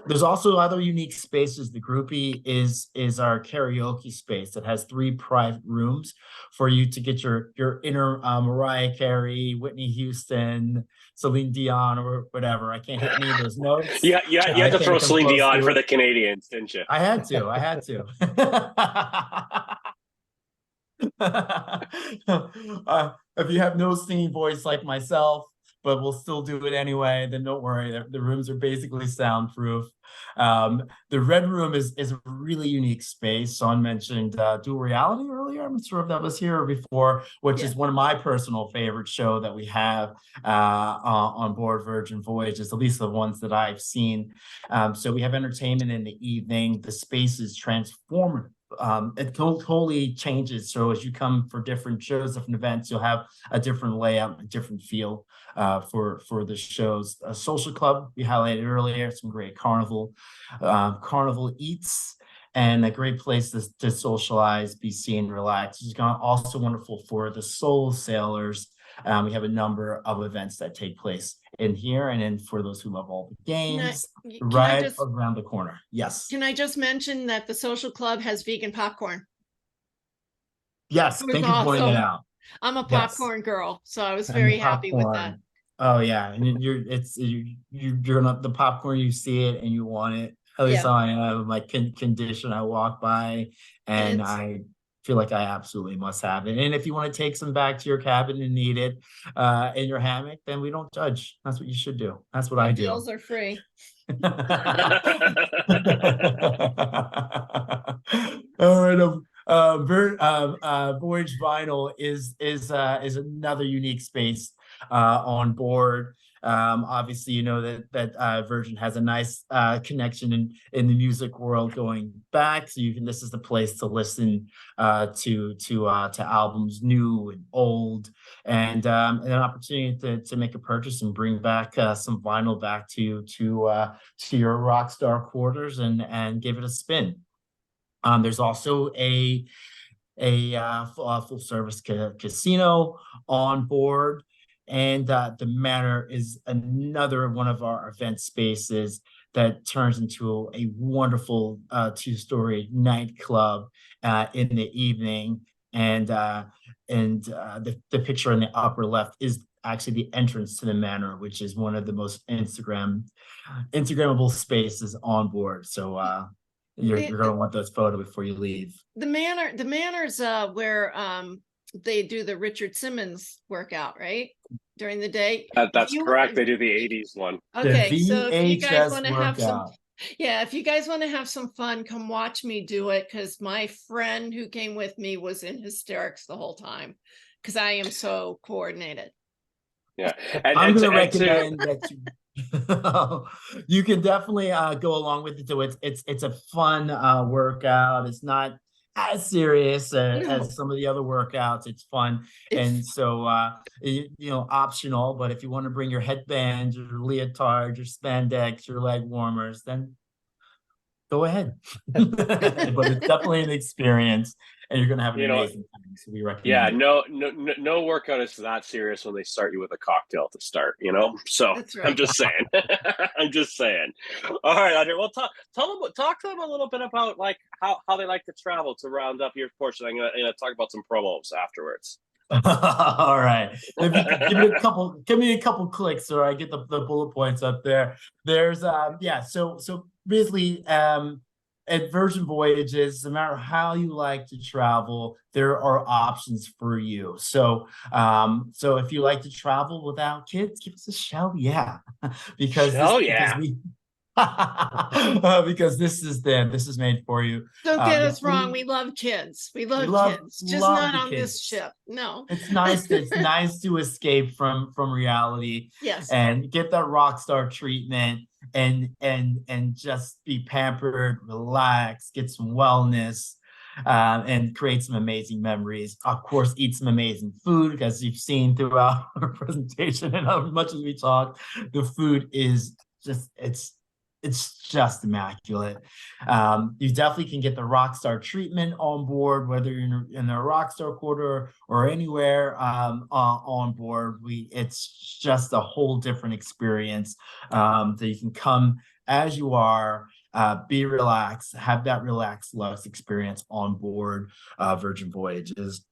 Speaker 2: There's also other unique spaces. The Groupie is our karaoke space that has 3 private rooms for you to get your inner Mariah Carey, Whitney Houston, Celine Dion, or whatever. I can't hit any of those notes.
Speaker 1: Yeah, you had to throw Celine Dion for the Canadians, didn't you?
Speaker 2: I had to. If you have no singing voice like myself, but we'll still do it anyway, then don't worry. The rooms are basically soundproof. The Red Room is a really unique space. Sean mentioned Dual Reality earlier. I'm not sure if that was here or before, which is one of my personal favorite show that we have on board Virgin Voyages, at least the ones that I've seen. So we have entertainment in the evening. The space is transformative. It totally changes. So as you come for different shows, different events, you'll have a different layout, a different feel for the shows. A social club we highlighted earlier, some great carnival eats, and a great place to socialize, be seen, relax. It's also wonderful for the soul sailors. We have a number of events that take place in here, and then for those who love all the games, right around the corner. Yes.
Speaker 3: Can I just mention that the social club has vegan popcorn?
Speaker 2: Yes, thank you for pointing it out.
Speaker 3: I'm a popcorn girl, so I was very happy with that.
Speaker 2: Oh yeah, and you're not the popcorn. You see it and you want it. At least I have my condition. I walk by and I feel like I absolutely must have it. And if you want to take some back to your cabin and eat it in your hammock, then we don't judge. That's what you should do. That's what I do.
Speaker 3: Meals are free.
Speaker 2: All right. Voyage Vinyl is another unique space on board. Obviously, you know that Virgin has a nice connection in the music world going back. So this is the place to listen to albums new and old, and an opportunity to make a purchase and bring back some vinyl back to your rock star quarters and give it a spin. There's also a full service casino on board. And the Manor is another one of our event spaces that turns into a wonderful 2-story nightclub in the evening. And the picture in the upper left is actually the entrance to the Manor, which is one of the most Instagrammable spaces on board. So you're going to want those photos before you leave.
Speaker 3: The Manor's where they do the Richard Simmons workout, right? During the day.
Speaker 1: That's correct. They do the 80s one.
Speaker 3: Okay, so if you guys want to Yeah, if you guys want to have some fun, come watch me do it, because my friend who came with me was in hysterics the whole time because I am so coordinated.
Speaker 1: Yeah,
Speaker 2: I'm going to
Speaker 1: and to
Speaker 2: recommend that you can definitely go along with it. So it's a fun workout. It's not as serious
Speaker 3: No,
Speaker 2: as some of the other workouts. It's fun, and
Speaker 3: it's
Speaker 2: so optional. But if you want to bring your headbands, your leotard, your spandex, your leg warmers, then go ahead. But it's definitely an experience, and you're going to have an
Speaker 1: you know
Speaker 2: amazing time. So we recommend
Speaker 1: Yeah,
Speaker 2: it.
Speaker 1: no workout is that serious when they start you with a cocktail to start, you know? So
Speaker 3: that's
Speaker 1: I'm
Speaker 3: right.
Speaker 1: just saying. I'm just saying. All right, Andre. Well, talk to them a little bit about like how they like to travel to round up your portion. I'm gonna talk about some promos afterwards.
Speaker 2: All right. If you could give me a couple clicks so I get the bullet points up there. There's so basically at Virgin Voyages, no matter how you like to travel, there are options for you. So if you like to travel without kids, give us a shout. Yeah.
Speaker 1: Hell
Speaker 2: Because
Speaker 1: yeah.
Speaker 2: we because this is made for you.
Speaker 3: Don't get
Speaker 2: The
Speaker 3: us wrong.
Speaker 2: food,
Speaker 3: We love kids. We
Speaker 2: we
Speaker 3: love
Speaker 2: love
Speaker 3: kids, just
Speaker 2: love
Speaker 3: not
Speaker 2: the
Speaker 3: on this
Speaker 2: kids.
Speaker 3: ship. No.
Speaker 2: It's nice to escape from reality
Speaker 3: Yes.
Speaker 2: and get that rock star treatment and just be pampered, relax, get some wellness, and create some amazing memories. Of course, eat some amazing food, as you've seen throughout our presentation and how much as we talk. The food is just it's just immaculate. You definitely can get the Rockstar treatment on board, whether you're in the Rockstar quarter or anywhere on board. It's just a whole different experience. So you can come as you are, be relaxed, have that relaxed Lux experience on board Virgin Voyages.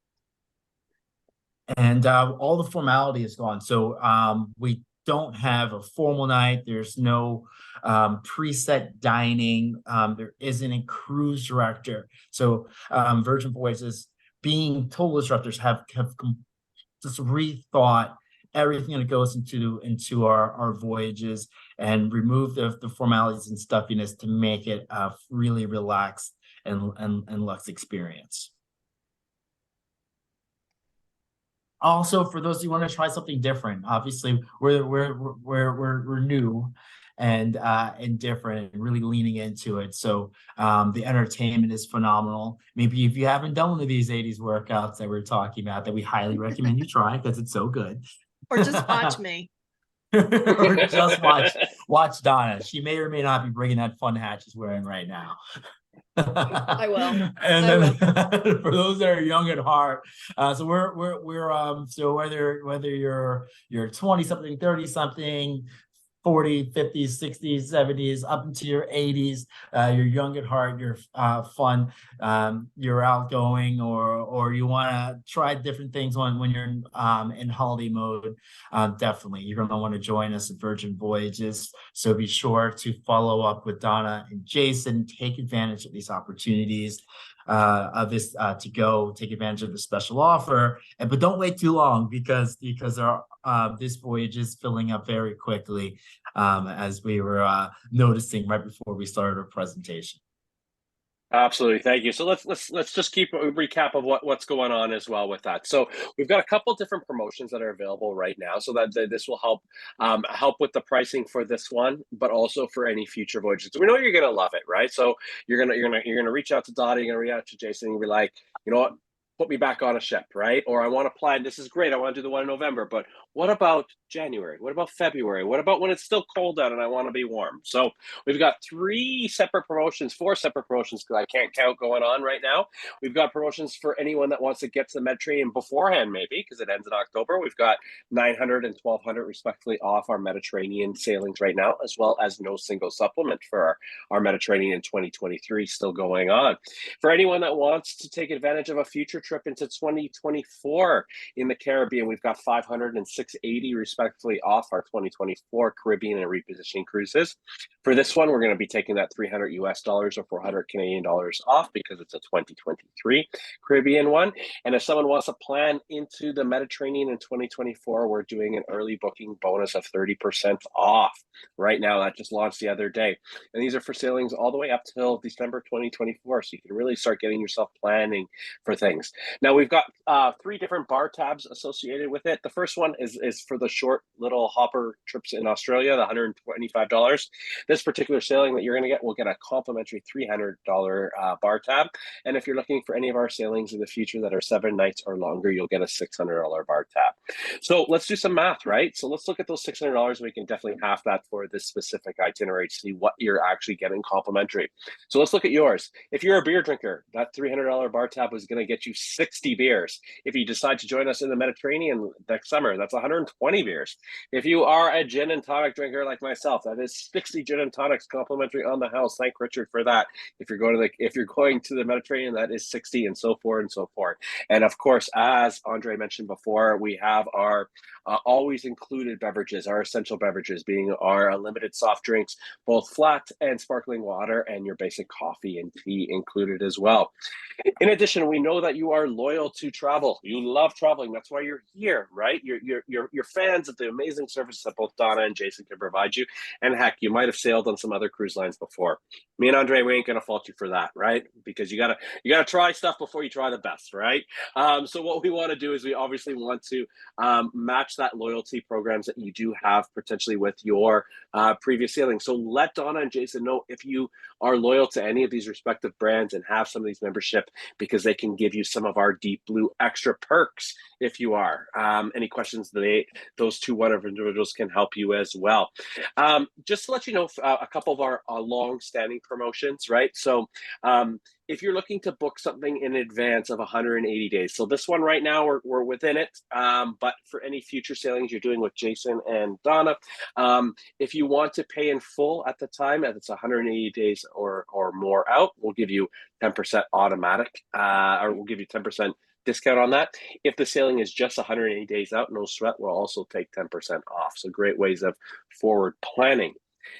Speaker 2: And all the formality is gone. So we don't have a formal night. There's no preset dining. There isn't a cruise director. So Virgin Voyages, being total instructors, have just rethought everything that goes into our voyages and remove the formalities and stuffiness to make it a really relaxed and luxe experience. Also, for those who want to try something different, obviously we're new and different and really leaning into it. So the entertainment is phenomenal. Maybe if you haven't done one of these 80s workouts that we're talking about, that we highly recommend you try because it's so good.
Speaker 3: Or just watch me.
Speaker 2: Or just watch Donna. She may or may not be bringing that fun hat she's wearing right now.
Speaker 3: I will.
Speaker 2: And
Speaker 3: I
Speaker 2: then for those that are young at heart, so we're so whether you're 20 something, 30 something, 40, 50s, 60s, 70s, up into your 80s, you're young at heart, you're fun, you're outgoing, or you want to try different things when you're in holiday mode, definitely you're going to want to join us at Virgin Voyages. So be sure to follow up with Donna and Jason, take advantage of these opportunities of this to go take advantage of the special offer, but don't wait too long because this voyage is filling up very quickly, as we were noticing right before we started our presentation.
Speaker 1: Absolutely, thank you. So let's just keep a recap of what's going on as well with that. So we've got a couple different promotions that are available right now, so that this will help with the pricing for this one, but also for any future voyages. We know you're gonna love it, right? So you're gonna reach out to Dottie, you're gonna reach out to Jason, and be like, you know what? Put me back on a ship, right? Or I want to plan. This is great. I want to do the one in November, but what about January? What about February? What about when it's still cold out and I want to be warm? So we've got four separate promotions, because I can't count going on right now. We've got promotions for anyone that wants to get to the Mediterranean beforehand, maybe, because it ends in October. We've got 900 and 1200 respectively off our Mediterranean sailings right now, as well as no single supplement for our Mediterranean 2023 still going on. For anyone that wants to take advantage of a future trip into 2024 in the Caribbean, we've got 500 and 680 respectively off our 2024 Caribbean and repositioning cruises. For this one, we're going to be taking that $300 US or 400 Canadian dollars off because it's a 2023 Caribbean one. And if someone wants to plan into the Mediterranean in 2024, we're doing an early booking bonus of 30% off right now. That just launched the other day. And these are for sailings all the way up till December 2024. So you can really start getting yourself planning for things. Now, we've got 3 different bar tabs associated with it. The first one is for the short little hopper trips in Australia, the $125. This particular sailing that you're going to get will get a complimentary $300 bar tab. And if you're looking for any of our sailings in the future that are 7 nights or longer, you'll get a $600 bar tab. So let's do some math, right? So let's look at those $600. We can definitely half that for this specific itinerary to see what you're actually getting complimentary. So let's look at yours. If you're a beer drinker, that $300 bar tab is going to get you 60 beers. If you decide to join us in the Mediterranean next summer, that's 120 beers. If you are a gin and tonic drinker like myself, that is 60 gin and tonics complimentary on the house. Thank Richard for that. If you're going to the Mediterranean, that is 60, and so forth and so forth. And of course, as Andre mentioned before, we have our always included beverages, our essential beverages being our unlimited soft drinks, both flat and sparkling water, and your basic coffee and tea included as well. In addition, we know that you are loyal to travel. You love traveling. That's why you're here, right? You're fans of the amazing service that both Donna and Jason can provide you. And heck, you might have sailed on some other cruise lines before. Me and Andre, we ain't gonna fault you for that, right? Because you gotta try stuff before you try the best, right? So what we want to do is we obviously want to match that loyalty programs that you do have potentially with your previous sailing. So let Donna and Jason know if you are loyal to any of these respective brands and have some of these membership, because they can give you some of our Deep Blue extra perks if you are. Any questions, those 2 wonderful individuals can help you as well. Just to let you know, a couple of our long-standing promotions, right? So if you're looking to book something in advance of 180 days, so this one right now, we're within it, but for any future sailings you're doing with Jason and Donna, if you want to pay in full at the time, if it's 180 days or more out, we'll give you 10% automatic, or we'll give you 10% discount on that. If the sailing is just 180 days out, no sweat, we'll also take 10% off. So great ways of forward planning.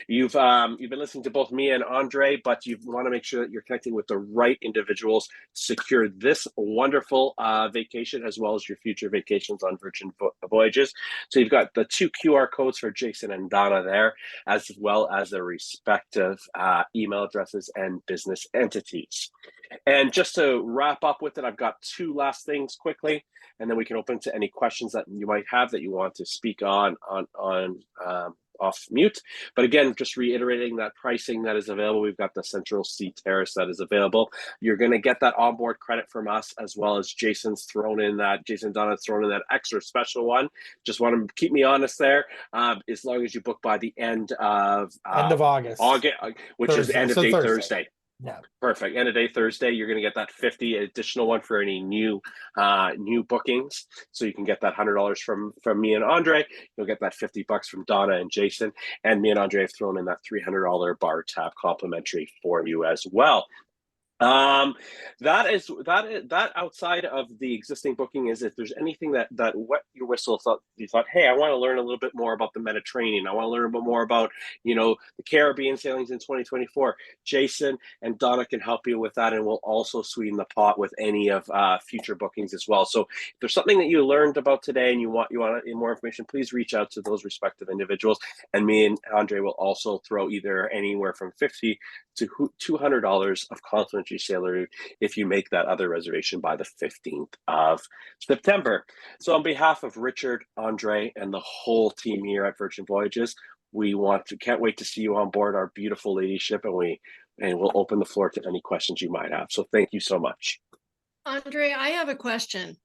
Speaker 1: You've been listening to both me and Andre, but you want to make sure that you're connecting with the right individuals to secure this wonderful vacation, as well as your future vacations on Virgin Voyages. So you've got the 2 QR codes for Jason and Donna there, as well as their respective email addresses and business entities. And just to wrap up with it, I've got 2 last things quickly, and then we can open to any questions that you might have that you want to speak on off mute. But again, just reiterating that pricing that is available. We've got the Central Sea Terrace that is available. You're going to get that onboard credit from us, as well as Jason Donna's thrown in that extra special one. Just want to keep me honest there. As long as you book by the end of
Speaker 4: August,
Speaker 1: which Thursday. Is end of day Thursday.
Speaker 4: Yeah,
Speaker 1: perfect. End of day Thursday, you're going to get that 50 additional one for any new bookings. So you can get that $100 from me and Andre. You'll get that $50 from Donna and Jason, and me and Andre have thrown in that $300 bar tab complimentary for you as well. That outside of the existing booking is if there's anything that wet your whistle thought, hey, I want to learn a little bit more about the Mediterranean. I want to learn a bit more about, the Caribbean sailings in 2024. Jason and Donna can help you with that, and we'll also sweeten the pot with any of future bookings as well. So if there's something that you learned about today and you want more information, please reach out to those respective individuals, and me and Andre will also throw either anywhere from $50 to $200 of complimentary sailor if you make that other reservation by the 15th of September. So on behalf of Richard, Andre, and the whole team here at Virgin Voyages, can't wait to see you on board our beautiful lady ship, and we'll open the floor to any questions you might have. So thank you so much.
Speaker 3: Andre, I have a question.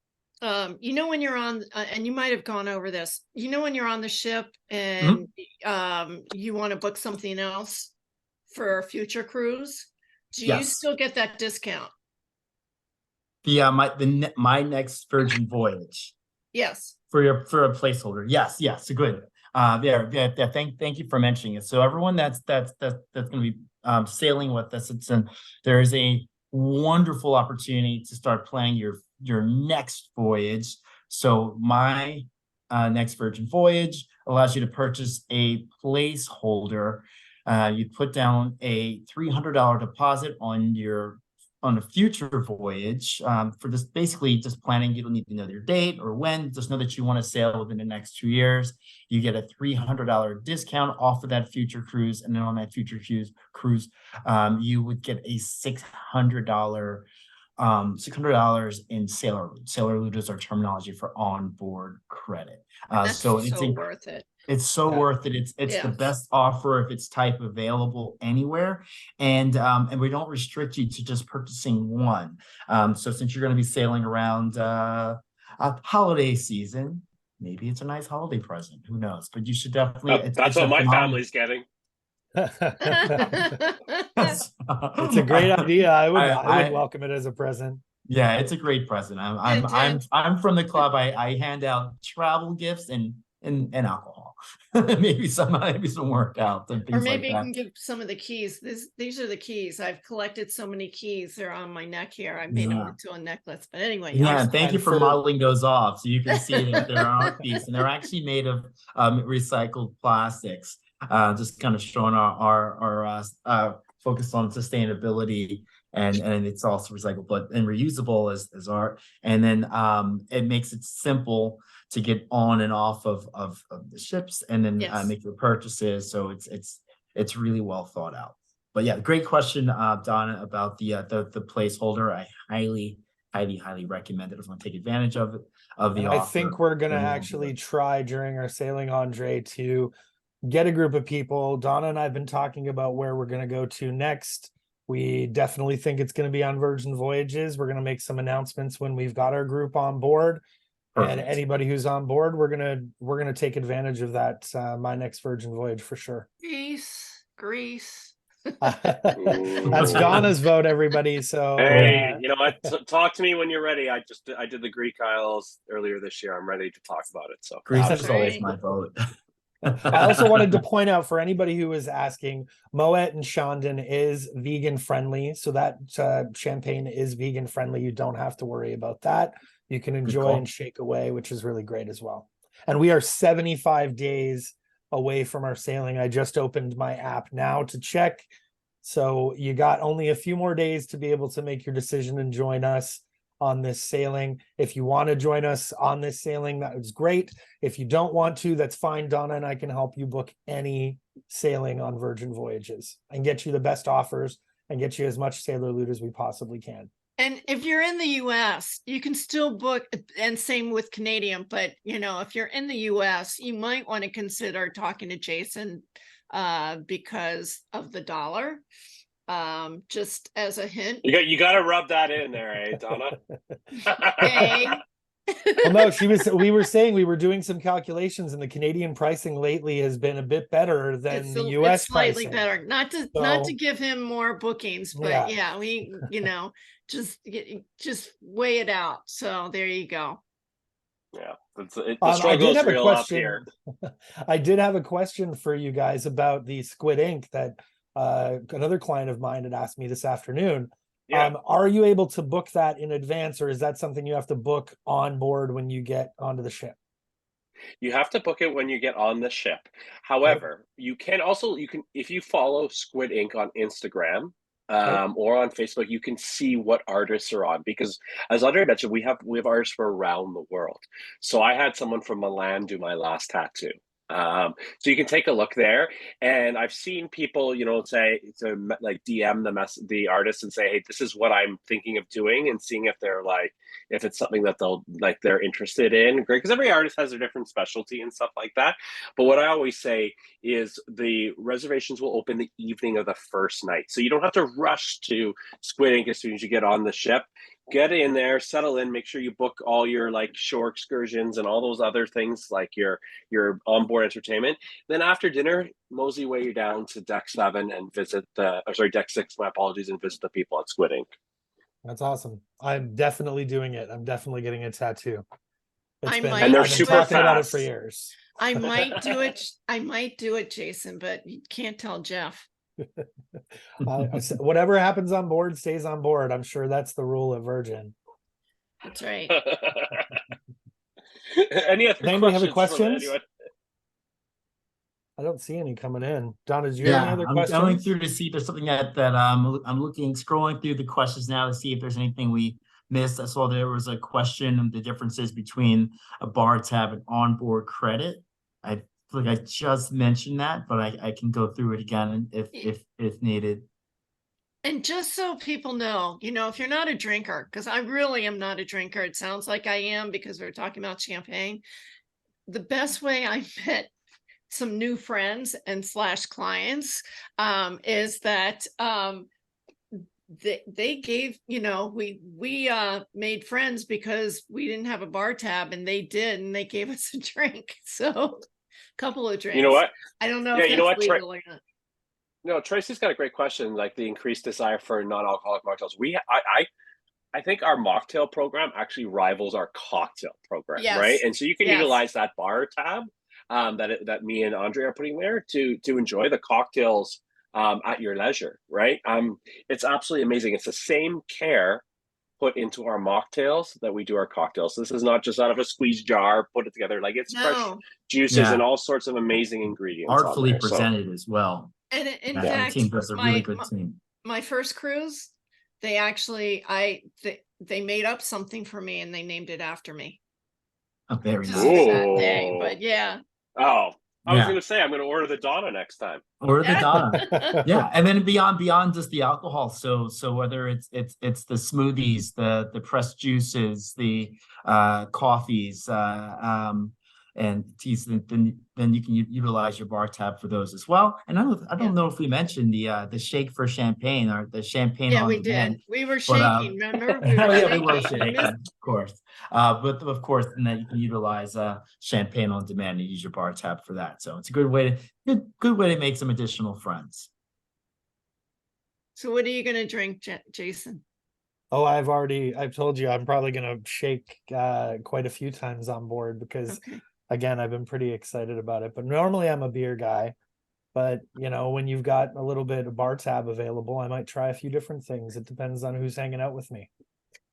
Speaker 3: When you're on, and you might have gone over this, when you're on the ship and you want to book something else for a future cruise, do you still get that discount?
Speaker 2: My next Virgin Voyage.
Speaker 3: Yes.
Speaker 2: For a placeholder. Yes. Good. Thank you for mentioning it. So everyone that's going to be sailing with us, there is a wonderful opportunity to start planning your next voyage. So my next Virgin Voyage allows you to purchase a placeholder You put down a $300 deposit on a future voyage. For this, basically just planning. You don't need to know your date or when. Just know that you want to sail within the next 2 years. You get a $300 discount off of that future cruise, and then on that future cruise, you would get a $600 in sailor loot. Sailor loot is our terminology for onboard credit.
Speaker 3: That's
Speaker 2: So
Speaker 3: so worth it.
Speaker 2: it's so worth it. It's the best offer of its type available anywhere, and we don't restrict you to just purchasing one. So since you're going to be sailing around a holiday season, maybe it's a nice holiday present. Who knows? But you should definitely.
Speaker 1: That's what my family's getting.
Speaker 4: It's a great idea. I would welcome it as a present.
Speaker 2: Yeah, it's a great present. I'm from the club. I hand out travel gifts and alcohol. maybe some workouts and things
Speaker 3: or maybe
Speaker 2: like that.
Speaker 3: you can give some of the keys. These are the keys. I've collected so many keys. They're on my neck here. I made them into a necklace. But anyway,
Speaker 2: yeah. Thank you for modeling those off, so you can see that there are keys, and they're actually made of recycled plastics. Just kind of showing our focus on sustainability, and it's also recyclable and reusable as art. And then it makes it simple to get on and off of the ships, and then make your purchases. So it's really well thought out. But yeah, great question, Donna, about the placeholder. I highly recommend it if you want to take advantage of it. The offer.
Speaker 4: I think we're gonna actually try during our sailing, Andre, to get a group of people. Donna and I have been talking about where we're going to go to next. We definitely think it's going to be on Virgin Voyages. We're going to make some announcements when we've got our group on board. Perfect. And anybody who's on board, we're gonna take advantage of that. My next Virgin Voyage for sure.
Speaker 3: Greece.
Speaker 4: That's Donna's vote, everybody. So
Speaker 1: hey, you know what? Talk to me when you're ready. I did the Greek Isles earlier this year. I'm ready to talk about it. So
Speaker 2: Greece is always my vote.
Speaker 4: I also wanted to point out for anybody who is asking, Moet and Shandon is vegan friendly. So that champagne is vegan friendly. You don't have to worry about that. You can enjoy and shake away, which is really great as well. And we are 75 days away from our sailing. I just opened my app now to check. So you got only a few more days to be able to make your decision and join us on this sailing. If you want to join us on this sailing, that was great. If you don't want to, that's fine. Donna and I can help you book any sailing on Virgin Voyages and get you the best offers and get you as much sailor loot as we possibly can.
Speaker 3: And if you're in the US, you can still book, and same with Canadian, but if you're in the US, you might want to consider talking to Jason because of the dollar. Just as a hint.
Speaker 1: You got to rub that in there, eh, Donna?
Speaker 3: Hey.
Speaker 4: Well, no, we were saying we were doing some calculations, and the Canadian pricing lately has been a bit better than the US
Speaker 3: it's slightly
Speaker 4: pricing.
Speaker 3: Better. Not to give him more bookings, but we just weigh it out. So there you go.
Speaker 1: Yeah, the struggle is real up here.
Speaker 4: I did have a question for you guys about the Squid Ink that another client of mine had asked me this afternoon. Are you able to book that in advance, or is that something you have to book on board when you get onto the ship?
Speaker 1: You have to book it when you get on the ship. However, you can if you follow Squid Ink on Instagram or on Facebook, you can see what artists are on, because as Andre mentioned, we have artists from around the world. So I had someone from Milan do my last tattoo. So you can take a look there, and I've seen people, say to like DM the artist and say, hey, this is what I'm thinking of doing, and seeing if they're if it's something that they're interested in. Great, because every artist has a different specialty and stuff like that. But what I always say is the reservations will open the evening of the first night, so you don't have to rush to Squid Ink as soon as you get on the ship. Get in there, settle in, make sure you book all your shore excursions and all those other things, like your onboard entertainment. Then after dinner, mosey way down to deck 7 and visit deck 6, my apologies, and visit the people at Squid Ink.
Speaker 4: That's awesome. I'm definitely doing it. I'm definitely getting a tattoo.
Speaker 1: And they're super
Speaker 4: talking
Speaker 1: fast
Speaker 4: about it for years.
Speaker 3: I might do it, Jason, but you can't tell Jeff.
Speaker 4: Whatever happens on board stays on board. I'm sure that's the rule of Virgin.
Speaker 3: That's right.
Speaker 1: Any other
Speaker 4: Anybody have any questions? I don't see any coming in. Donna, do you have any other
Speaker 2: I'm
Speaker 4: questions?
Speaker 2: going through to see if there's something that I'm scrolling through the questions now to see if there's anything we missed. I saw there was a question of the differences between a bar tab and onboard credit. I feel like I just mentioned that, but I can go through it again if needed.
Speaker 3: And just so people know, if you're not a drinker, because I really am not a drinker, it sounds like I am because we're talking about champagne. The best way I met some new friends and / clients is that they gave, we made friends because we didn't have a bar tab and they did, and they gave us a drink. So a couple of drinks.
Speaker 1: You know what?
Speaker 3: I don't know
Speaker 1: Yeah,
Speaker 3: if
Speaker 1: you know
Speaker 3: that's
Speaker 1: what,
Speaker 3: legal or not.
Speaker 1: No, Tracy's got a great question. Like the increased desire for non-alcoholic mocktails. I think our mocktail program actually rivals our cocktail program, right?
Speaker 3: Yes.
Speaker 1: And so you can
Speaker 3: Yes.
Speaker 1: utilize that bar tab that me and Andre are putting there to enjoy the cocktails at your leisure, right? It's absolutely amazing. It's the same care put into our mocktails that we do our cocktails. This is not just out of a squeeze jar, put it together. Like it's fresh juices
Speaker 2: Yeah.
Speaker 1: and all sorts of amazing ingredients.
Speaker 2: Artfully
Speaker 1: on there,
Speaker 2: presented as well.
Speaker 3: And in
Speaker 2: The
Speaker 3: fact,
Speaker 2: team does a really good team.
Speaker 3: my first cruise, they actually, they made up something for me and they named it after me.
Speaker 2: Oh, very
Speaker 3: Just
Speaker 2: nice.
Speaker 3: for that day, but yeah.
Speaker 1: Oh, I was
Speaker 2: Yeah.
Speaker 1: going to say, I'm going to order the Donna next time.
Speaker 2: Or the Donna. Yeah, and then beyond just the alcohol. So whether it's the smoothies, the pressed juices, the coffees, and teas, then you can utilize your bar tab for those as well. And I don't know if we mentioned the shake for champagne or the champagne
Speaker 3: Yeah,
Speaker 2: on
Speaker 3: we
Speaker 2: demand.
Speaker 3: did. We were shaking, remember? We
Speaker 2: Oh,
Speaker 3: were
Speaker 2: yeah, we were
Speaker 3: shaking.
Speaker 2: shaking, of course. But of course, and that you can utilize champagne on demand and use your bar tab for that. So it's a good way to make some additional friends.
Speaker 3: So what are you going to drink, Jason?
Speaker 4: Oh, I've told you I'm probably going to shake quite a few times on board because again, I've been pretty excited about it. But normally I'm a beer guy. But when you've got a little bit of bar tab available, I might try a few different things. It depends on who's hanging out with me.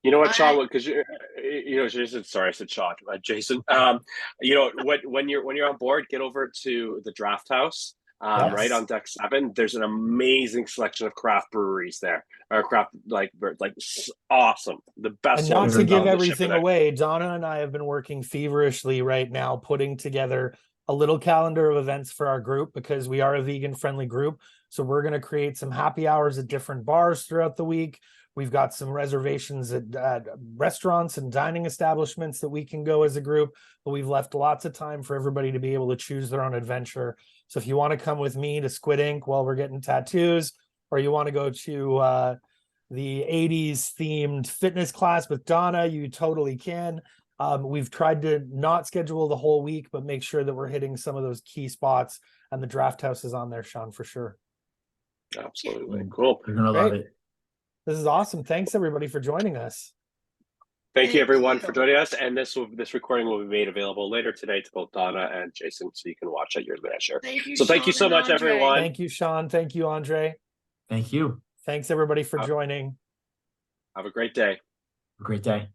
Speaker 1: You know what, Sean? Because Jason. Sorry, I said Sean. Jason. When you're on board, get over to the Draft House.
Speaker 4: Yes.
Speaker 1: Right on deck 7. There's an amazing selection of craft breweries there, or craft like awesome. The best.
Speaker 4: And not
Speaker 1: ones
Speaker 4: to
Speaker 1: in
Speaker 4: give
Speaker 1: town to ship
Speaker 4: everything
Speaker 1: it out.
Speaker 4: away, Donna and I have been working feverishly right now, putting together a little calendar of events for our group because we are a vegan friendly group. So we're going to create some happy hours at different bars throughout the week. We've got some reservations at restaurants and dining establishments that we can go as a group, but we've left lots of time for everybody to be able to choose their own adventure. So if you want to come with me to Squid Ink while we're getting tattoos, or you want to go to the 80s themed fitness class with Donna, you totally can. We've tried to not schedule the whole week, but make sure that we're hitting some of those key spots, and the Draft House is on there, Sean, for sure.
Speaker 1: Absolutely. Cool.
Speaker 2: You're going to love it.
Speaker 4: This is awesome. Thanks everybody for joining us.
Speaker 1: Thank you everyone for joining us. And this recording will be made available later today to both Donna and Jason, so you can watch at your leisure.
Speaker 3: Thank you,
Speaker 1: thank you so much, everyone.
Speaker 4: Thank you, Sean. Thank you, Andre.
Speaker 2: Thank you.
Speaker 4: Thanks everybody for joining.
Speaker 1: Have a great day.
Speaker 2: Have a great day.